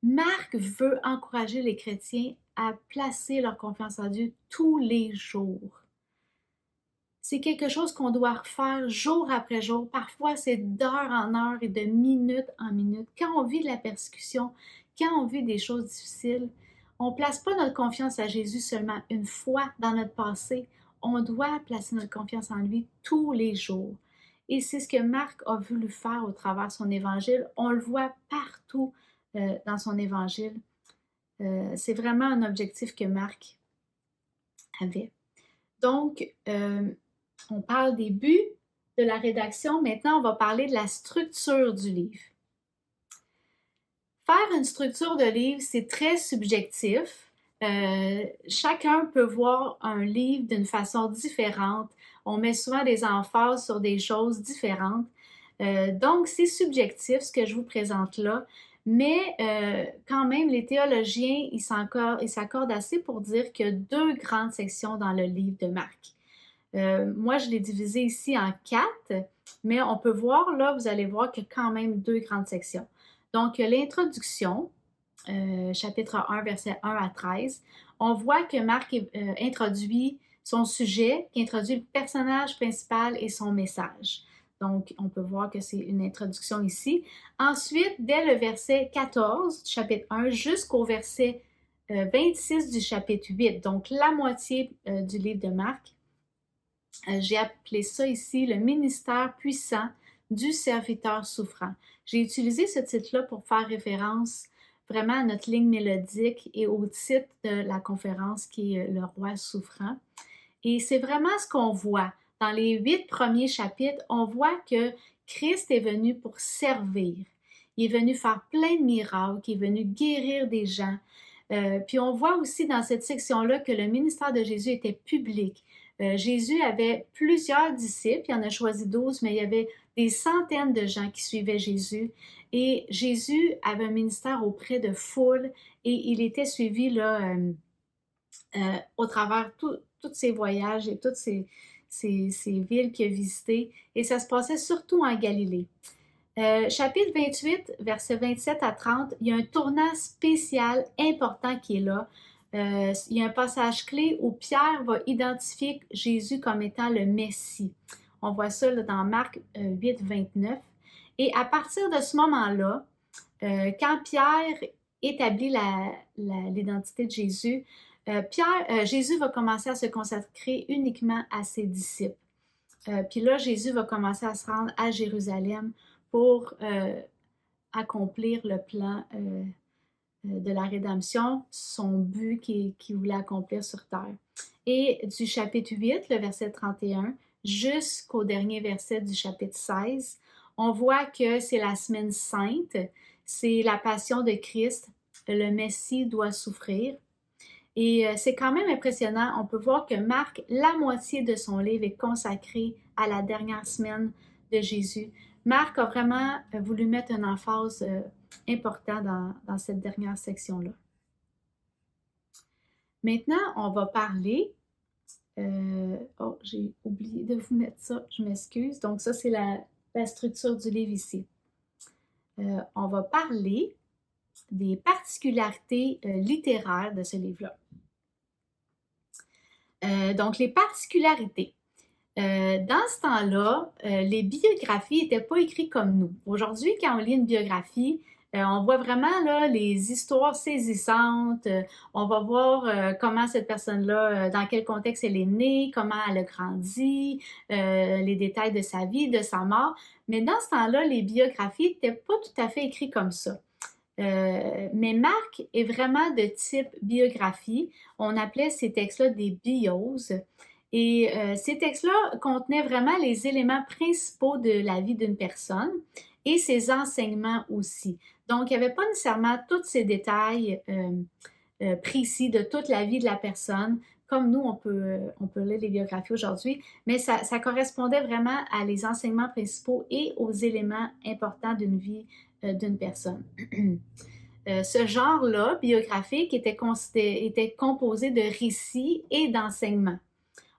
Marc veut encourager les chrétiens à placer leur confiance en Dieu tous les jours. C'est quelque chose qu'on doit refaire jour après jour. Parfois, c'est d'heure en heure et de minute en minute. Quand on vit de la persécution, quand on vit des choses difficiles, on ne place pas notre confiance à Jésus seulement une fois dans notre passé. on doit placer notre confiance en lui tous les jours. Et c'est ce que Marc a voulu faire au travers de son évangile. On le voit partout dans son évangile. C'est vraiment un objectif que Marc avait. Donc, on parle des buts de la rédaction. Maintenant, on va parler de la structure du livre. Faire une structure de livre, c'est très subjectif. Chacun peut voir un livre d'une façon différente. On met souvent des emphases sur des choses différentes. Donc, c'est subjectif ce que je vous présente là, mais quand même, les théologiens, ils s'accordent assez pour dire qu'il y a 2 grandes sections dans le livre de Marc. Moi, je l'ai divisé ici en 4, mais on peut voir, là, vous allez voir qu'il y a quand même 2 grandes sections. Donc, l'introduction, chapitre 1, versets 1 à 13, on voit que Marc introduit son sujet, qui introduit le personnage principal et son message. Donc, on peut voir que c'est une introduction ici. Ensuite, dès le verset 14 du chapitre 1 jusqu'au verset 26 du chapitre 8, donc la moitié du livre de Marc, j'ai appelé ça ici le ministère puissant du serviteur souffrant. J'ai utilisé ce titre-là pour faire référence vraiment à notre ligne mélodique et au titre de la conférence qui est Le roi souffrant. Et c'est vraiment ce qu'on voit. Dans les 8 premiers chapitres, on voit que Christ est venu pour servir. Il est venu faire plein de miracles, il est venu guérir des gens. Puis on voit aussi dans cette section-là que le ministère de Jésus était public. Jésus avait plusieurs disciples, il en a choisi 12, mais il y avait des centaines de gens qui suivaient Jésus. Et Jésus avait un ministère auprès de foules et il était suivi là, au travers tous ses voyages et toutes ces villes qu'il a visitées. Et ça se passait surtout en Galilée. Chapitre 28, versets 27 à 30, il y a un tournant spécial important qui est là. Il y a un passage clé où Pierre va identifier Jésus comme étant le Messie. On voit ça là, dans Marc 8, 29. Et à partir de ce moment-là, quand Pierre établit l'identité de Jésus, Jésus va commencer à se consacrer uniquement à ses disciples. Puis là, Jésus va commencer à se rendre à Jérusalem pour accomplir le plan de la rédemption, son but qu'il voulait accomplir sur terre. Et du chapitre 8, le verset 31, jusqu'au dernier verset du chapitre 16, on voit que c'est la semaine sainte, c'est la passion de Christ, le Messie doit souffrir. Et c'est quand même impressionnant, on peut voir que Marc, la moitié de son livre est consacrée à la dernière semaine de Jésus. Marc a vraiment voulu mettre une emphase important dans cette dernière section-là. Maintenant, on va parler... oh, j'ai oublié de vous mettre ça, je m'excuse. Donc ça, c'est la structure du livre ici. On va parler des particularités littéraires de ce livre-là. Donc, les particularités. Dans ce temps-là, les biographies n'étaient pas écrites comme nous. Aujourd'hui, quand on lit une biographie, on voit vraiment là, les histoires saisissantes. On va voir comment cette personne-là, dans quel contexte elle est née, comment elle a grandi, les détails de sa vie, de sa mort. Mais dans ce temps-là, les biographies n'étaient pas tout à fait écrites comme ça. Mais Marc est vraiment de type biographie. On appelait ces textes-là des bios. Et ces textes-là contenaient vraiment les éléments principaux de la vie d'une personne et ses enseignements aussi. Donc, il n'y avait pas nécessairement tous ces détails précis de toute la vie de la personne, comme nous, on peut lire les biographies aujourd'hui, mais ça correspondait vraiment à les enseignements principaux et aux éléments importants d'une vie d'une personne. Ce genre-là, biographique, était composé de récits et d'enseignements.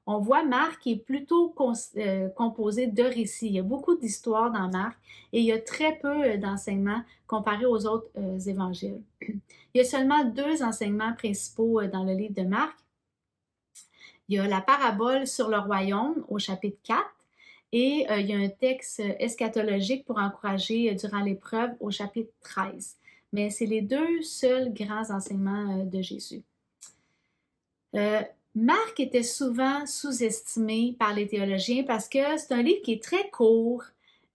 On voit Marc qui est plutôt composé de récits. Il y a beaucoup d'histoires dans Marc et il y a très peu d'enseignements comparé aux autres évangiles. Il y a seulement 2 enseignements principaux dans le livre de Marc. Il y a la parabole sur le royaume au chapitre 4 et il y a un texte eschatologique pour encourager durant l'épreuve au chapitre 13. Mais c'est les 2 seuls grands enseignements de Jésus. Marc était souvent sous-estimé par les théologiens parce que c'est un livre qui est très court,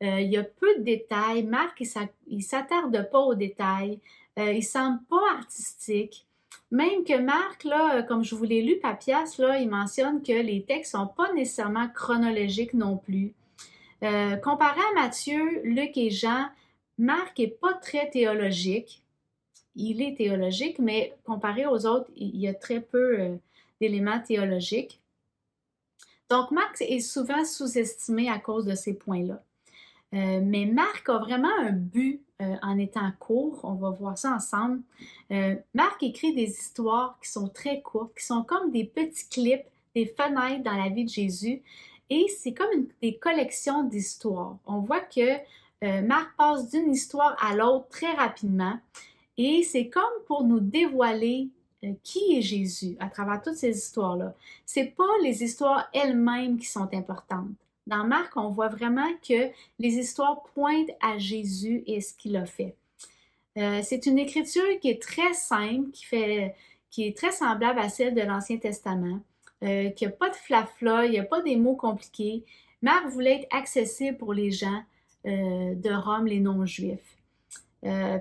il y a peu de détails. Marc, il s'attarde pas aux détails, il semble pas artistique. Même que Marc, là, comme je vous l'ai lu, Papias, là, il mentionne que les textes sont pas nécessairement chronologiques non plus. Comparé à Matthieu, Luc et Jean, Marc est pas très théologique. Il est théologique, mais comparé aux autres, il y a très peu d'éléments théologiques. Donc, Marc est souvent sous-estimé à cause de ces points-là. Mais Marc a vraiment un but en étant court. On va voir ça ensemble. Marc écrit des histoires qui sont très courtes, qui sont comme des petits clips, des fenêtres dans la vie de Jésus. Et c'est comme des collections d'histoires. On voit que Marc passe d'une histoire à l'autre très rapidement. Et c'est comme pour nous dévoiler qui est Jésus à travers toutes ces histoires-là. C'est pas les histoires elles-mêmes qui sont importantes. Dans Marc, on voit vraiment que les histoires pointent à Jésus et ce qu'il a fait. C'est une écriture qui est très simple, qui est très semblable à celle de l'Ancien Testament, qui n'a pas de flafla, il n'y a pas des mots compliqués. Marc voulait être accessible pour les gens de Rome, les non-juifs.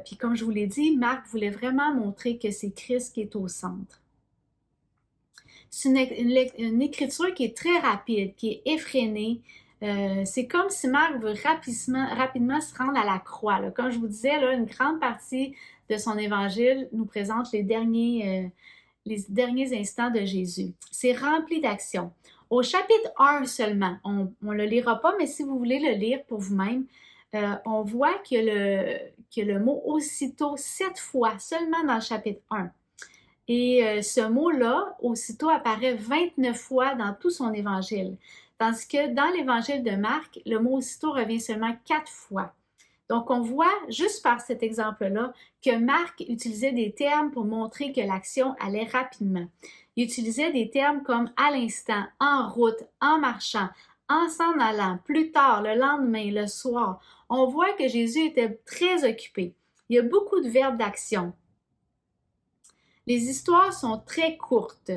Puis comme je vous l'ai dit, Marc voulait vraiment montrer que c'est Christ qui est au centre. C'est une écriture qui est très rapide, qui est effrénée. C'est comme si Marc veut rapidement se rendre à la croix. Là. Comme je vous disais, là, une grande partie de son évangile nous présente les derniers instants de Jésus. C'est rempli d'action. Au chapitre 1 seulement, on ne le lira pas, mais si vous voulez le lire pour vous-même, on voit que le mot aussitôt 7 fois seulement dans le chapitre 1. Et ce mot-là, aussitôt, apparaît 29 fois dans tout son évangile. Tandis que dans l'évangile de Marc, le mot aussitôt revient seulement 4 fois. Donc, on voit, juste par cet exemple-là, que Marc utilisait des termes pour montrer que l'action allait rapidement. Il utilisait des termes comme à l'instant, en route, en marchant, en s'en allant, plus tard, le lendemain, le soir. On voit que Jésus était très occupé. Il y a beaucoup de verbes d'action. Les histoires sont très courtes.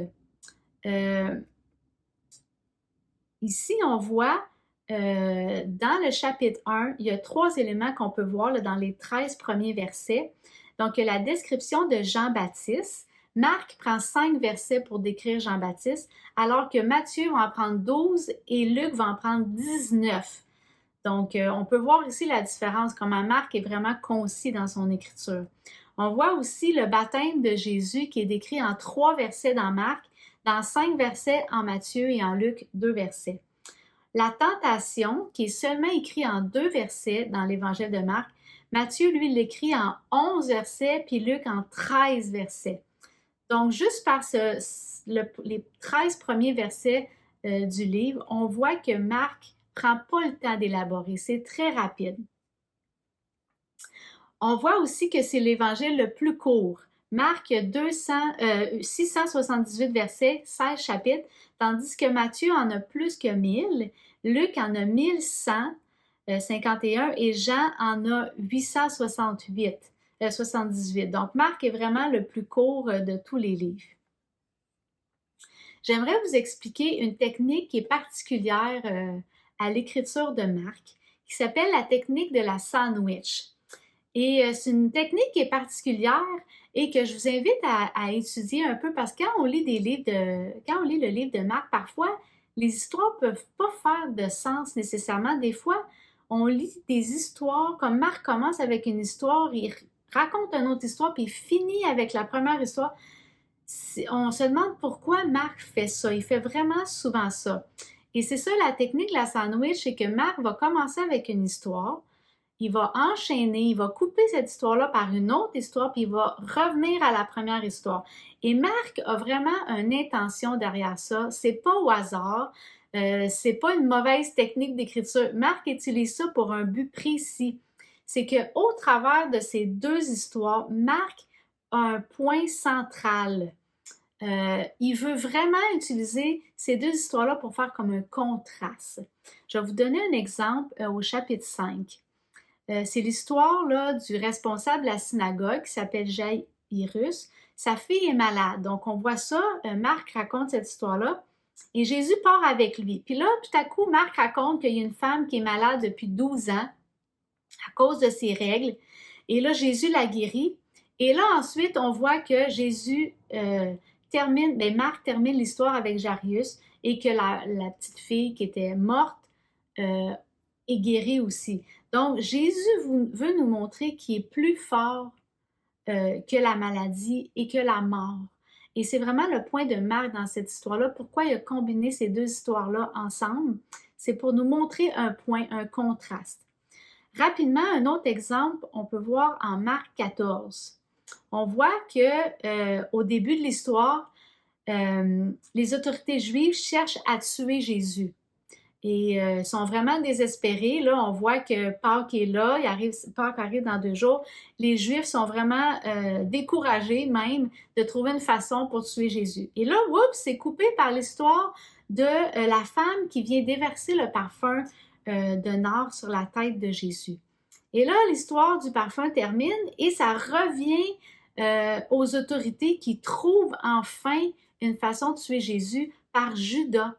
Ici, on voit dans le chapitre 1, il y a 3 éléments qu'on peut voir là, dans les 13 premiers versets. Donc, il y a la description de Jean-Baptiste. Marc prend 5 versets pour décrire Jean-Baptiste, alors que Matthieu va en prendre 12 et Luc va en prendre 19. Donc, on peut voir ici la différence, comment Marc est vraiment concis dans son écriture. On voit aussi le baptême de Jésus qui est décrit en 3 versets dans Marc, dans 5 versets en Matthieu et en Luc, 2 versets. La tentation, qui est seulement écrit en 2 versets dans l'évangile de Marc, Matthieu, lui, l'écrit en 11 versets, puis Luc en 13 versets. Donc, juste par les 13 premiers versets du livre, on voit que Marc prend pas le temps d'élaborer, c'est très rapide. On voit aussi que c'est l'évangile le plus court. Marc a 678 versets, 16 chapitres, tandis que Matthieu en a plus que 1000, Luc en a 1151 et Jean en a 78. Donc Marc est vraiment le plus court de tous les livres. J'aimerais vous expliquer une technique qui est particulière à l'écriture de Marc, qui s'appelle la technique de la sandwich. Et c'est une technique qui est particulière et que je vous invite à étudier un peu parce que quand on lit le livre de Marc, parfois, les histoires ne peuvent pas faire de sens nécessairement. Des fois, on lit des histoires, comme Marc commence avec une histoire, il raconte une autre histoire, puis il finit avec la première histoire. On se demande pourquoi Marc fait ça. Il fait vraiment souvent ça. Et c'est ça la technique de la sandwich, c'est que Marc va commencer avec une histoire, il va enchaîner, il va couper cette histoire-là par une autre histoire, puis il va revenir à la première histoire. Et Marc a vraiment une intention derrière ça. C'est pas au hasard, c'est pas une mauvaise technique d'écriture. Marc utilise ça pour un but précis. C'est qu'au travers de ces 2 histoires, Marc a un point central. Il veut vraiment utiliser ces 2 histoires-là pour faire comme un contraste. Je vais vous donner un exemple au chapitre 5. C'est l'histoire là, du responsable de la synagogue qui s'appelle Jaïrus. sa fille est malade. Donc, on voit ça, Marc raconte cette histoire-là, et Jésus part avec lui. Puis là, tout à coup, Marc raconte qu'il y a une femme qui est malade depuis 12 ans à cause de ses règles, et là, Jésus la guérit. Et là, ensuite, on voit que Marc termine l'histoire avec Jairus, et que la petite fille qui était morte est guérie aussi. Donc, Jésus veut nous montrer qu'il est plus fort que la maladie et que la mort. Et c'est vraiment le point de Marc dans cette histoire-là. Pourquoi il a combiné ces deux histoires-là ensemble? C'est pour nous montrer un point, un contraste. Rapidement, un autre exemple, on peut voir en Marc 14. On voit que au début de l'histoire, les autorités juives cherchent à tuer Jésus. Et sont vraiment désespérés. Là, on voit que Pâques est là, Pâques arrive dans 2 jours. Les Juifs sont vraiment découragés même de trouver une façon pour tuer Jésus. Et là, oups, c'est coupé par l'histoire de la femme qui vient déverser le parfum de nard sur la tête de Jésus. Et là, l'histoire du parfum termine et ça revient aux autorités qui trouvent enfin une façon de tuer Jésus par Judas.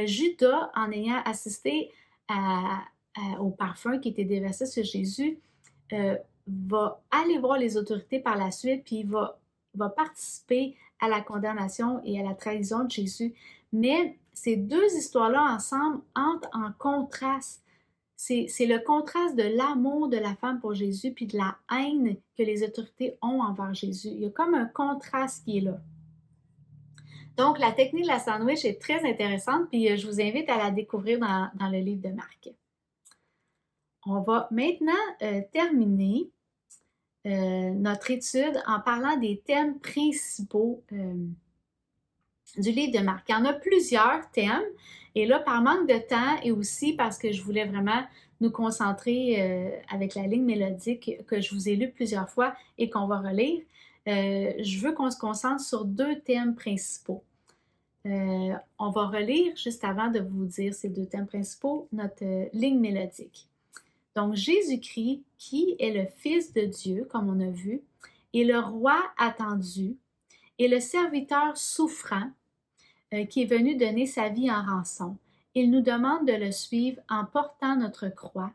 Judas, en ayant assisté au parfum qui était déversé sur Jésus, va aller voir les autorités par la suite, puis il va participer à la condamnation et à la trahison de Jésus. Mais ces deux histoires-là ensemble entrent en contraste. C'est le contraste de l'amour de la femme pour Jésus, puis de la haine que les autorités ont envers Jésus. Il y a comme un contraste qui est là. Donc, la technique de la sandwich est très intéressante, puis je vous invite à la découvrir dans le livre de Marc. On va maintenant terminer notre étude en parlant des thèmes principaux du livre de Marc. Il y en a plusieurs thèmes, et là, par manque de temps, et aussi parce que je voulais vraiment nous concentrer avec la ligne mélodique que je vous ai lu plusieurs fois et qu'on va relire, je veux qu'on se concentre sur 2 thèmes principaux. On va relire, juste avant de vous dire ces 2 thèmes principaux, notre ligne mélodique. Donc, Jésus-Christ, qui est le Fils de Dieu, comme on a vu, est le roi attendu, et le serviteur souffrant qui est venu donner sa vie en rançon. Il nous demande de le suivre en portant notre croix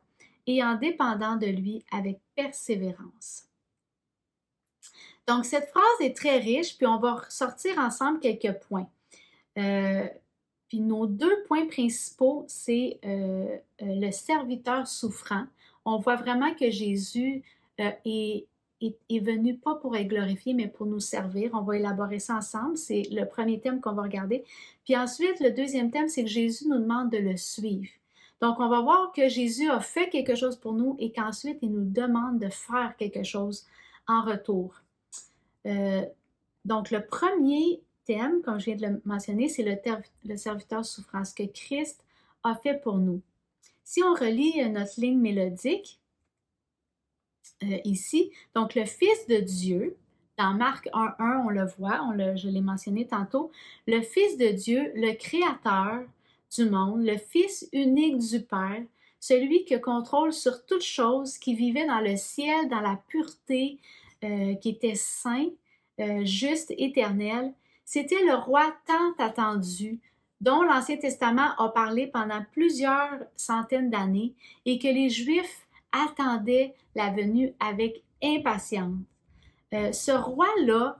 et en dépendant de lui avec persévérance. Donc, cette phrase est très riche, puis on va ressortir ensemble quelques points. Puis nos 2 points principaux, c'est le serviteur souffrant. On voit vraiment que Jésus est venu pas pour être glorifié, mais pour nous servir. On va élaborer ça ensemble. C'est le premier thème qu'on va regarder. Puis ensuite, le deuxième thème, c'est que Jésus nous demande de le suivre. Donc, on va voir que Jésus a fait quelque chose pour nous et qu'ensuite, il nous demande de faire quelque chose en retour. Donc, le premier thème, comme je viens de le mentionner, c'est le serviteur souffrant, ce que Christ a fait pour nous. Si on relit notre ligne mélodique, ici, donc le Fils de Dieu, dans Marc 1.1, on le voit, je l'ai mentionné tantôt, le Fils de Dieu, le Créateur du monde, le Fils unique du Père, celui qui contrôle sur toute chose, qui vivait dans le ciel, dans la pureté, qui était saint, juste, éternel. C'était le roi tant attendu, dont l'Ancien Testament a parlé pendant plusieurs centaines d'années et que les Juifs attendaient la venue avec impatience. Ce roi-là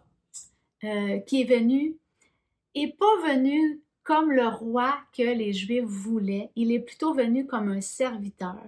qui est venu n'est pas venu comme le roi que les Juifs voulaient, il est plutôt venu comme un serviteur.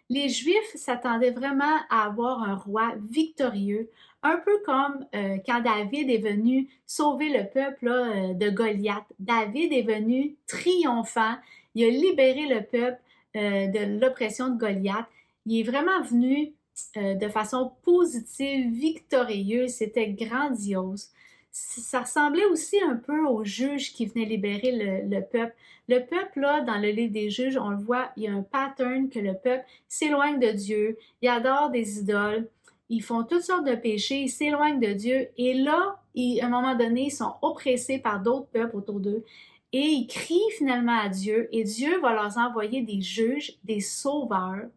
Les Juifs s'attendaient vraiment à avoir un roi victorieux, un peu comme quand David est venu sauver le peuple de Goliath. David est venu triomphant, il a libéré le peuple de l'oppression de Goliath. Il est vraiment venu de façon positive, victorieuse, c'était grandiose. Ça ressemblait aussi un peu aux juges qui venaient libérer le peuple. Le peuple, là, dans le livre des juges, on le voit, il y a un pattern que le peuple s'éloigne de Dieu, il adore des idoles, ils font toutes sortes de péchés, ils s'éloignent de Dieu, et là, à un moment donné, ils sont oppressés par d'autres peuples autour d'eux, et ils crient finalement à Dieu, et Dieu va leur envoyer des juges, des sauveurs,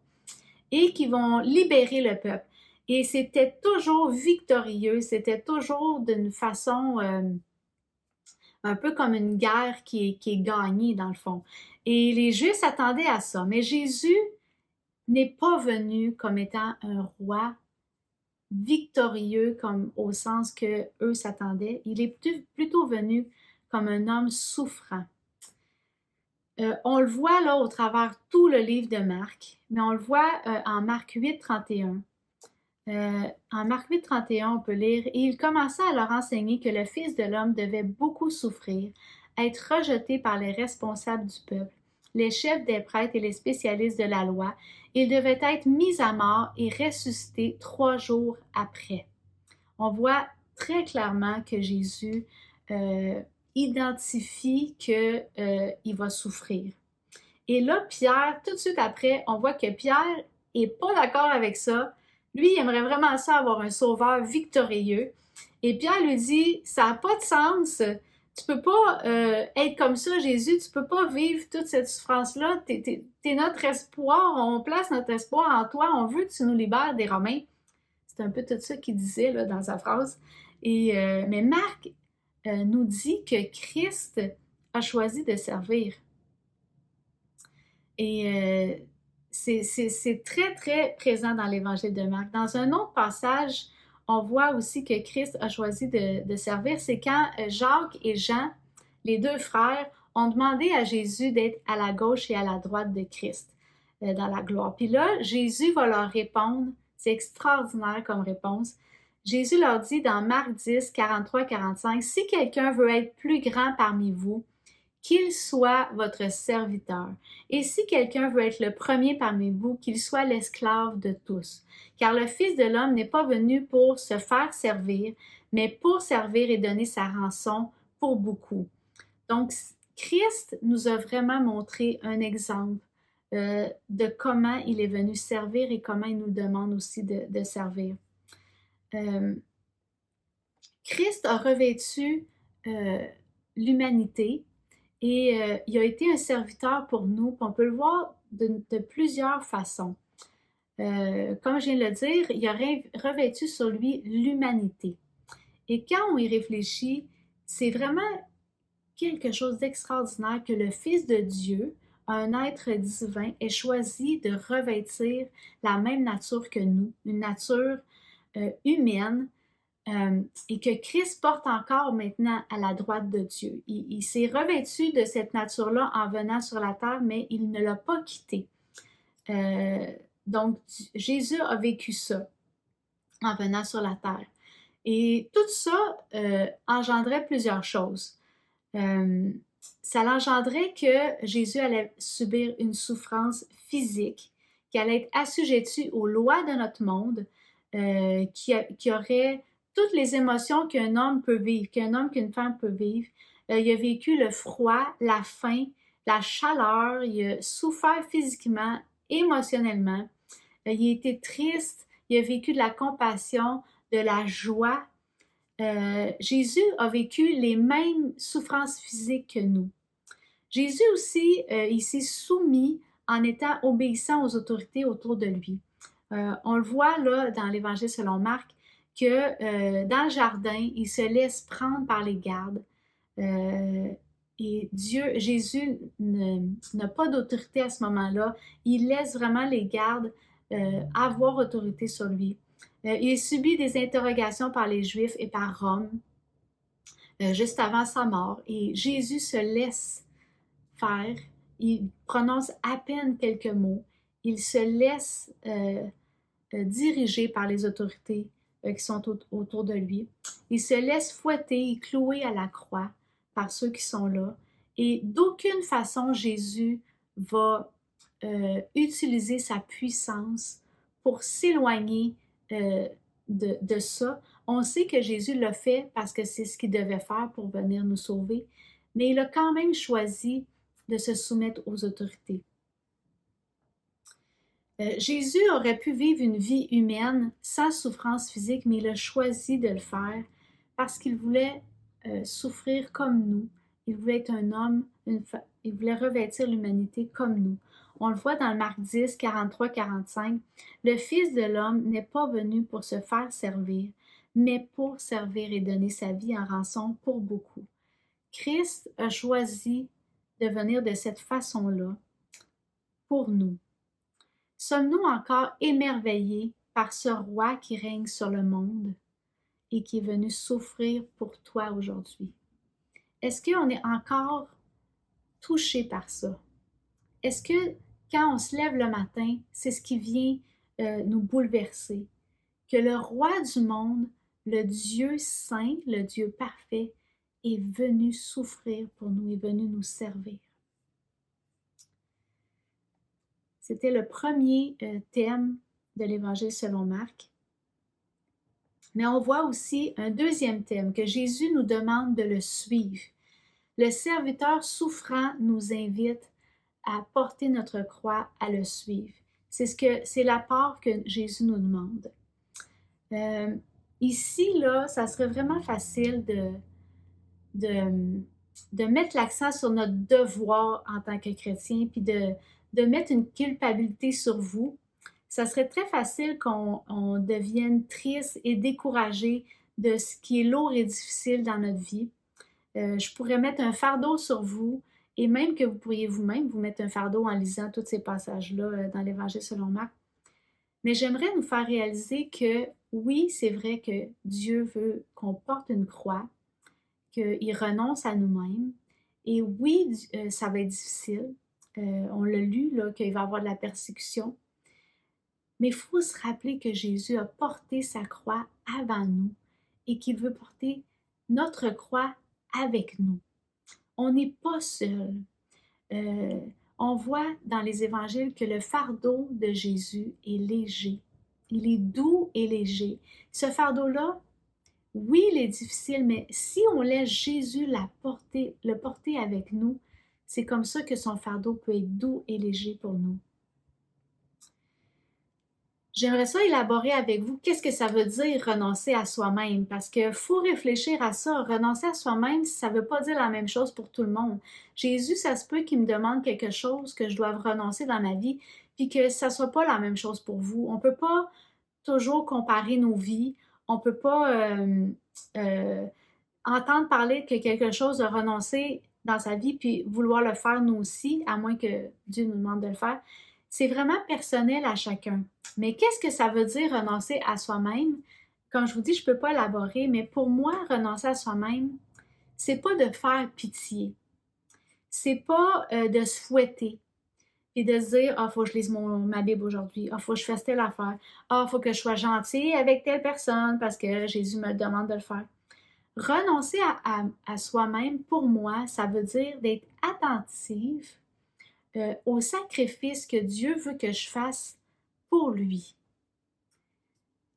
et qui vont libérer le peuple. Et c'était toujours victorieux, c'était toujours d'une façon un peu comme une guerre qui est gagnée dans le fond. Et les Juifs s'attendaient à ça. Mais Jésus n'est pas venu comme étant un roi victorieux comme au sens que eux s'attendaient. Il est plutôt venu comme un homme souffrant. On le voit là au travers tout le livre de Marc, mais on le voit en Marc 8, 31. En Marc 8, 31, on peut lire « Et il commença à leur enseigner que le Fils de l'homme devait beaucoup souffrir, être rejeté par les responsables du peuple, les chefs des prêtres et les spécialistes de la loi. Il devait être mis à mort et ressuscité 3 jours après. » On voit très clairement que Jésus identifie qu'il va souffrir. Et là, Pierre, tout de suite après, on voit que Pierre est pas d'accord avec ça. Lui, il aimerait vraiment ça, avoir un sauveur victorieux. Et Pierre lui dit, ça n'a pas de sens. Tu peux pas être comme ça, Jésus. Tu peux pas vivre toute cette souffrance-là. T'es notre espoir. On place notre espoir en toi. On veut que tu nous libères des Romains. C'est un peu tout ça qu'il disait là, dans sa phrase. Mais Marc nous dit que Christ a choisi de servir. Et c'est très, très présent dans l'Évangile de Marc. Dans un autre passage, on voit aussi que Christ a choisi de servir. C'est quand Jacques et Jean, les 2 frères, ont demandé à Jésus d'être à la gauche et à la droite de Christ dans la gloire. Puis là, Jésus va leur répondre. C'est extraordinaire comme réponse. Jésus leur dit dans Marc 10, 43-45, « Si quelqu'un veut être plus grand parmi vous, qu'il soit votre serviteur. Et si quelqu'un veut être le premier parmi vous, qu'il soit l'esclave de tous. Car le Fils de l'homme n'est pas venu pour se faire servir, mais pour servir et donner sa rançon pour beaucoup. » Donc, Christ nous a vraiment montré un exemple de comment il est venu servir et comment il nous demande aussi de servir. Christ a revêtu l'humanité et il a été un serviteur pour nous, puis on peut le voir de plusieurs façons. Comme je viens de le dire, il a revêtu sur lui l'humanité. Et quand on y réfléchit, c'est vraiment quelque chose d'extraordinaire que le Fils de Dieu, un être divin, ait choisi de revêtir la même nature que nous, une nature humaine, et que Christ porte encore maintenant à la droite de Dieu. Il s'est revêtu de cette nature-là en venant sur la terre, mais il ne l'a pas quittée. Donc, Jésus a vécu ça en venant sur la terre. Et tout ça engendrait plusieurs choses. Ça engendrait que Jésus allait subir une souffrance physique, qui allait être assujetti aux lois de notre monde, qui aurait toutes les émotions qu'un homme peut vivre, qu'une femme peut vivre. Il a vécu le froid, la faim, la chaleur, il a souffert physiquement, émotionnellement. Il a été triste, il a vécu de la compassion, de la joie. Jésus a vécu les mêmes souffrances physiques que nous. Jésus aussi, il s'est soumis en étant obéissant aux autorités autour de lui. On le voit là dans l'Évangile selon Marc, que dans le jardin, il se laisse prendre par les gardes. Et Jésus n'a pas d'autorité à ce moment-là. Il laisse vraiment les gardes avoir autorité sur lui. Il subit des interrogations par les Juifs et par Rome juste avant sa mort. Et Jésus se laisse faire. Il prononce à peine quelques mots. Il se laisse diriger par les autorités qui sont autour de lui. Il se laisse fouetter et clouer à la croix par ceux qui sont là. Et d'aucune façon, Jésus va utiliser sa puissance pour s'éloigner de ça. On sait que Jésus l'a fait parce que c'est ce qu'il devait faire pour venir nous sauver, mais il a quand même choisi de se soumettre aux autorités. Jésus aurait pu vivre une vie humaine sans souffrance physique, mais il a choisi de le faire parce qu'il voulait souffrir comme nous. Il voulait être un homme, il voulait revêtir l'humanité comme nous. On le voit dans Marc 10, 43-45. Le Fils de l'homme n'est pas venu pour se faire servir, mais pour servir et donner sa vie en rançon pour beaucoup. Christ a choisi de venir de cette façon-là pour nous. Sommes-nous encore émerveillés par ce roi qui règne sur le monde et qui est venu souffrir pour toi aujourd'hui? Est-ce qu'on est encore touché par ça? Est-ce que quand on se lève le matin, c'est ce qui vient nous bouleverser? Que le roi du monde, le Dieu saint, le Dieu parfait, est venu souffrir pour nous, est venu nous servir. C'était le premier thème de l'Évangile selon Marc. Mais on voit aussi un deuxième thème, que Jésus nous demande de le suivre. Le serviteur souffrant nous invite à porter notre croix, à le suivre. C'est la part que Jésus nous demande. Ici, là, ça serait vraiment facile de mettre l'accent sur notre devoir en tant que chrétien, puis de mettre une culpabilité sur vous. Ça serait très facile qu'on devienne triste et découragé de ce qui est lourd et difficile dans notre vie. Je pourrais mettre un fardeau sur vous, et même que vous pourriez vous-même vous mettre un fardeau en lisant tous ces passages-là dans l'Évangile selon Marc. Mais j'aimerais nous faire réaliser que oui, c'est vrai que Dieu veut qu'on porte une croix, qu'il renonce à nous-mêmes. Et oui, ça va être difficile. On l'a lu, là, qu'il va y avoir de la persécution. Mais il faut se rappeler que Jésus a porté sa croix avant nous et qu'il veut porter notre croix avec nous. On n'est pas seul. On voit dans les évangiles que le fardeau de Jésus est léger. Il est doux et léger. Ce fardeau-là, oui, il est difficile, mais si on laisse Jésus le porter avec nous, c'est comme ça que son fardeau peut être doux et léger pour nous. J'aimerais ça élaborer avec vous qu'est-ce que ça veut dire renoncer à soi-même, parce qu'il faut réfléchir à ça. Renoncer à soi-même, ça ne veut pas dire la même chose pour tout le monde. Jésus, ça se peut qu'il me demande quelque chose que je dois renoncer dans ma vie, puis que ça ne soit pas la même chose pour vous. On ne peut pas toujours comparer nos vies. On ne peut pas entendre parler que quelque chose a renoncé dans sa vie, puis vouloir le faire nous aussi, à moins que Dieu nous demande de le faire. C'est vraiment personnel à chacun. Mais qu'est-ce que ça veut dire renoncer à soi-même? Comme je vous dis, je ne peux pas élaborer, mais pour moi, renoncer à soi-même, c'est pas de faire pitié. C'est pas de se fouetter et de se dire « Ah, faut que je lise ma Bible aujourd'hui. Ah, faut que je fasse telle affaire. Ah, faut que je sois gentil avec telle personne parce que Jésus me demande de le faire. » Renoncer à soi-même, pour moi, ça veut dire d'être attentive au sacrifice que Dieu veut que je fasse pour lui.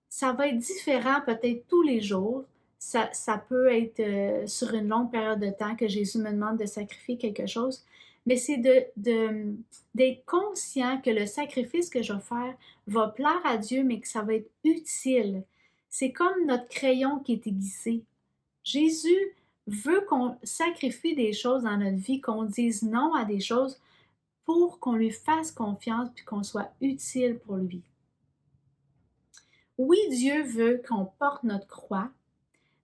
Ça va être différent peut-être tous les jours. Ça peut être sur une longue période de temps que Jésus me demande de sacrifier quelque chose. Mais c'est d'être conscient que le sacrifice que je vais faire va plaire à Dieu, mais que ça va être utile. C'est comme notre crayon qui est aiguisé. Jésus veut qu'on sacrifie des choses dans notre vie, qu'on dise non à des choses pour qu'on lui fasse confiance puis qu'on soit utile pour lui. Oui, Dieu veut qu'on porte notre croix,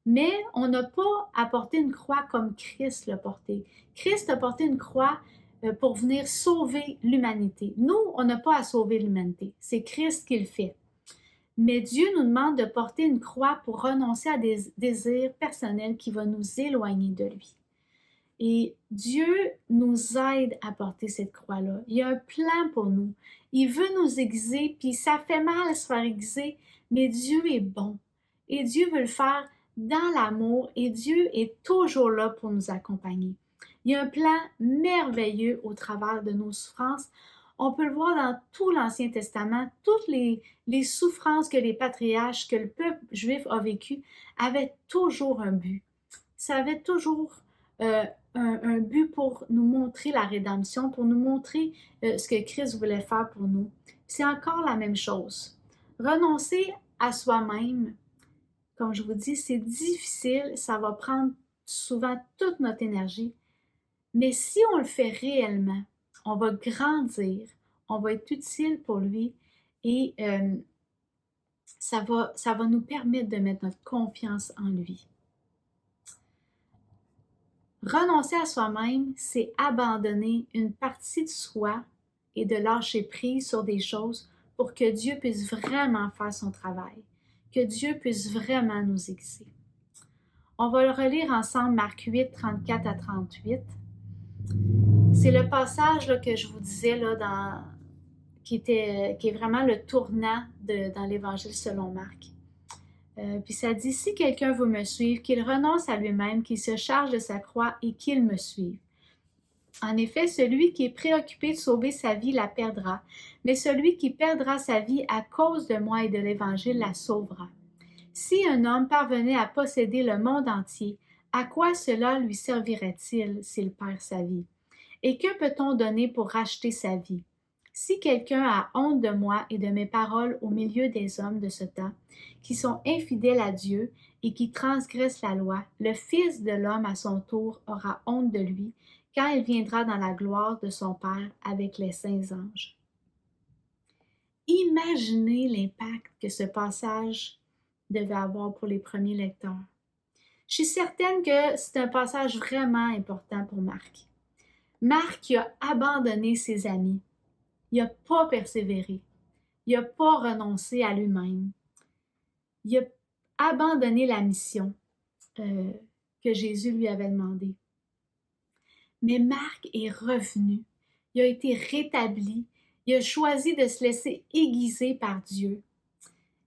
mais on n'a pas à porter une croix comme Christ l'a porté. Christ a porté une croix pour venir sauver l'humanité. Nous, on n'a pas à sauver l'humanité. C'est Christ qui le fait. Mais Dieu nous demande de porter une croix pour renoncer à des désirs personnels qui vont nous éloigner de lui. Et Dieu nous aide à porter cette croix-là. Il y a un plan pour nous. Il veut nous aiguiser, puis ça fait mal à se faire aiguiser, mais Dieu est bon. Et Dieu veut le faire dans l'amour, et Dieu est toujours là pour nous accompagner. Il y a un plan merveilleux au travers de nos souffrances. On peut le voir dans tout l'Ancien Testament, toutes les souffrances que les patriarches, que le peuple juif a vécues, avaient toujours un but. Ça avait toujours un but pour nous montrer la rédemption, pour nous montrer ce que Christ voulait faire pour nous. C'est encore la même chose. Renoncer à soi-même, comme je vous dis, c'est difficile, ça va prendre souvent toute notre énergie, mais si on le fait réellement, on va grandir, on va être utile pour lui et ça va nous permettre de mettre notre confiance en lui. Renoncer à soi-même, c'est abandonner une partie de soi et de lâcher prise sur des choses pour que Dieu puisse vraiment faire son travail, que Dieu puisse vraiment nous aiguiser. On va le relire ensemble, Marc 8, 34 à 38. C'est le passage là, que je vous disais là, qui est vraiment le tournant dans l'Évangile selon Marc. Puis ça dit, si quelqu'un veut me suivre, qu'il renonce à lui-même, qu'il se charge de sa croix et qu'il me suive. En effet, celui qui est préoccupé de sauver sa vie la perdra, mais celui qui perdra sa vie à cause de moi et de l'Évangile la sauvera. Si un homme parvenait à posséder le monde entier, à quoi cela lui servirait-il s'il perd sa vie? Et que peut-on donner pour racheter sa vie? Si quelqu'un a honte de moi et de mes paroles au milieu des hommes de ce temps, qui sont infidèles à Dieu et qui transgressent la loi, le Fils de l'homme à son tour aura honte de lui quand il viendra dans la gloire de son Père avec les saints anges. Imaginez l'impact que ce passage devait avoir pour les premiers lecteurs. Je suis certaine que c'est un passage vraiment important pour Marc. Marc a abandonné ses amis. Il n'a pas persévéré. Il n'a pas renoncé à lui-même. Il a abandonné la mission que Jésus lui avait demandée. Mais Marc est revenu. Il a été rétabli. Il a choisi de se laisser aiguiser par Dieu.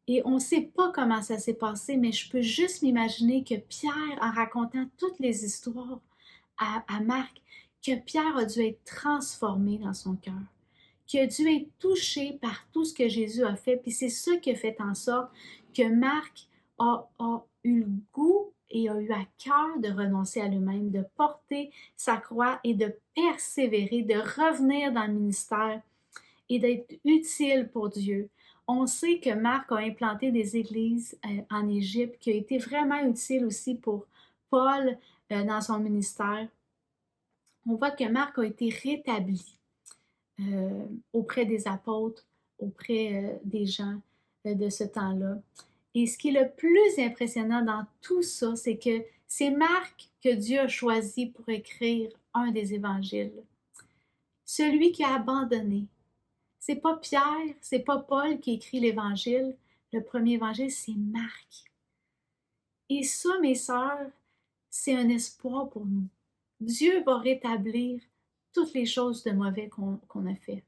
Et on ne sait pas comment ça s'est passé, mais je peux juste m'imaginer que Pierre, en racontant toutes les histoires à Marc, que Pierre a dû être transformé dans son cœur, qu'il a dû être touché par tout ce que Jésus a fait. Puis c'est ça qui a fait en sorte que Marc a eu le goût et a eu à cœur de renoncer à lui-même, de porter sa croix et de persévérer, de revenir dans le ministère et d'être utile pour Dieu. On sait que Marc a implanté des églises en Égypte qui ont été vraiment utiles aussi pour Paul dans son ministère. On voit que Marc a été rétabli auprès des apôtres, auprès des gens de ce temps-là. Et ce qui est le plus impressionnant dans tout ça, c'est que c'est Marc que Dieu a choisi pour écrire un des évangiles. Celui qui a abandonné. C'est pas Pierre, c'est pas Paul qui écrit l'évangile. Le premier évangile, c'est Marc. Et ça, mes sœurs, c'est un espoir pour nous. Dieu va rétablir toutes les choses de mauvais qu'on a fait.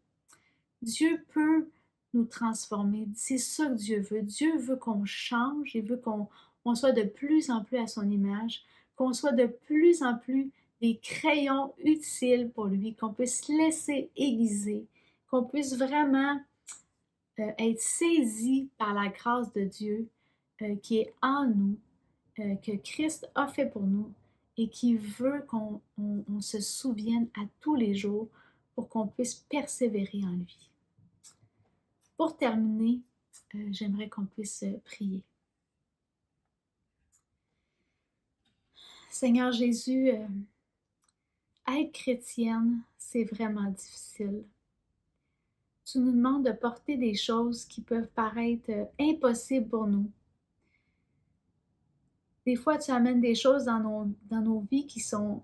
Dieu peut nous transformer. C'est ça que Dieu veut. Dieu veut qu'on change. Il veut qu'on soit de plus en plus à son image, qu'on soit de plus en plus des crayons utiles pour lui, qu'on puisse laisser aiguiser, qu'on puisse vraiment être saisi par la grâce de Dieu qui est en nous, que Christ a fait pour nous et qui veut qu'on se souvienne à tous les jours pour qu'on puisse persévérer en lui. Pour terminer, j'aimerais qu'on puisse prier. Seigneur Jésus, être chrétienne, c'est vraiment difficile. Tu nous demandes de porter des choses qui peuvent paraître impossibles pour nous. Des fois, tu amènes des choses dans nos vies qui sont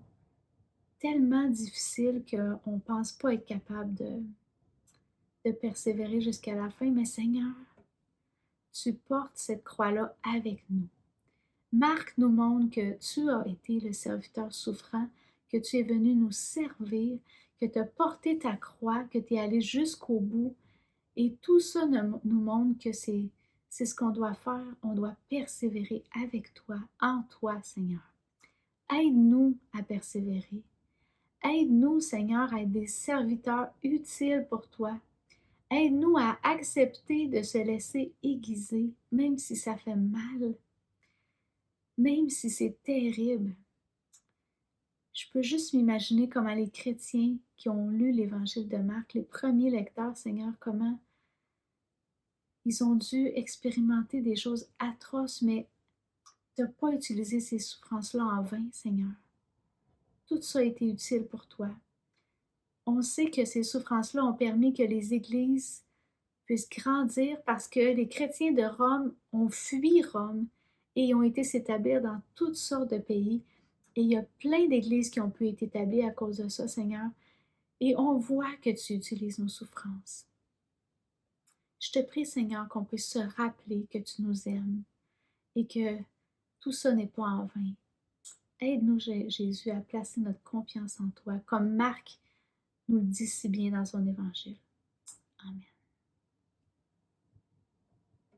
tellement difficiles qu'on ne pense pas être capable de persévérer jusqu'à la fin. Mais Seigneur, tu portes cette croix-là avec nous. Marc nous montre que tu as été le serviteur souffrant, que tu es venu nous servir, que tu as porté ta croix, que tu es allé jusqu'au bout. Et tout ça nous montre que c'est ce qu'on doit faire. On doit persévérer avec toi, en toi, Seigneur. Aide-nous à persévérer. Aide-nous, Seigneur, à être des serviteurs utiles pour toi. Aide-nous à accepter de se laisser aiguiser, même si ça fait mal, même si c'est terrible. Je peux juste m'imaginer comment les chrétiens qui ont lu l'Évangile de Marc, les premiers lecteurs, Seigneur, comment ils ont dû expérimenter des choses atroces, mais tu n'as pas utilisé ces souffrances-là en vain, Seigneur. Tout ça a été utile pour toi. On sait que ces souffrances-là ont permis que les églises puissent grandir parce que les chrétiens de Rome ont fui Rome et ont été s'établir dans toutes sortes de pays. Et il y a plein d'églises qui ont pu être établies à cause de ça, Seigneur. Et on voit que tu utilises nos souffrances. Je te prie, Seigneur, qu'on puisse se rappeler que tu nous aimes et que tout ça n'est pas en vain. Aide-nous, Jésus, à placer notre confiance en toi, comme Marc nous le dit si bien dans son évangile. Amen.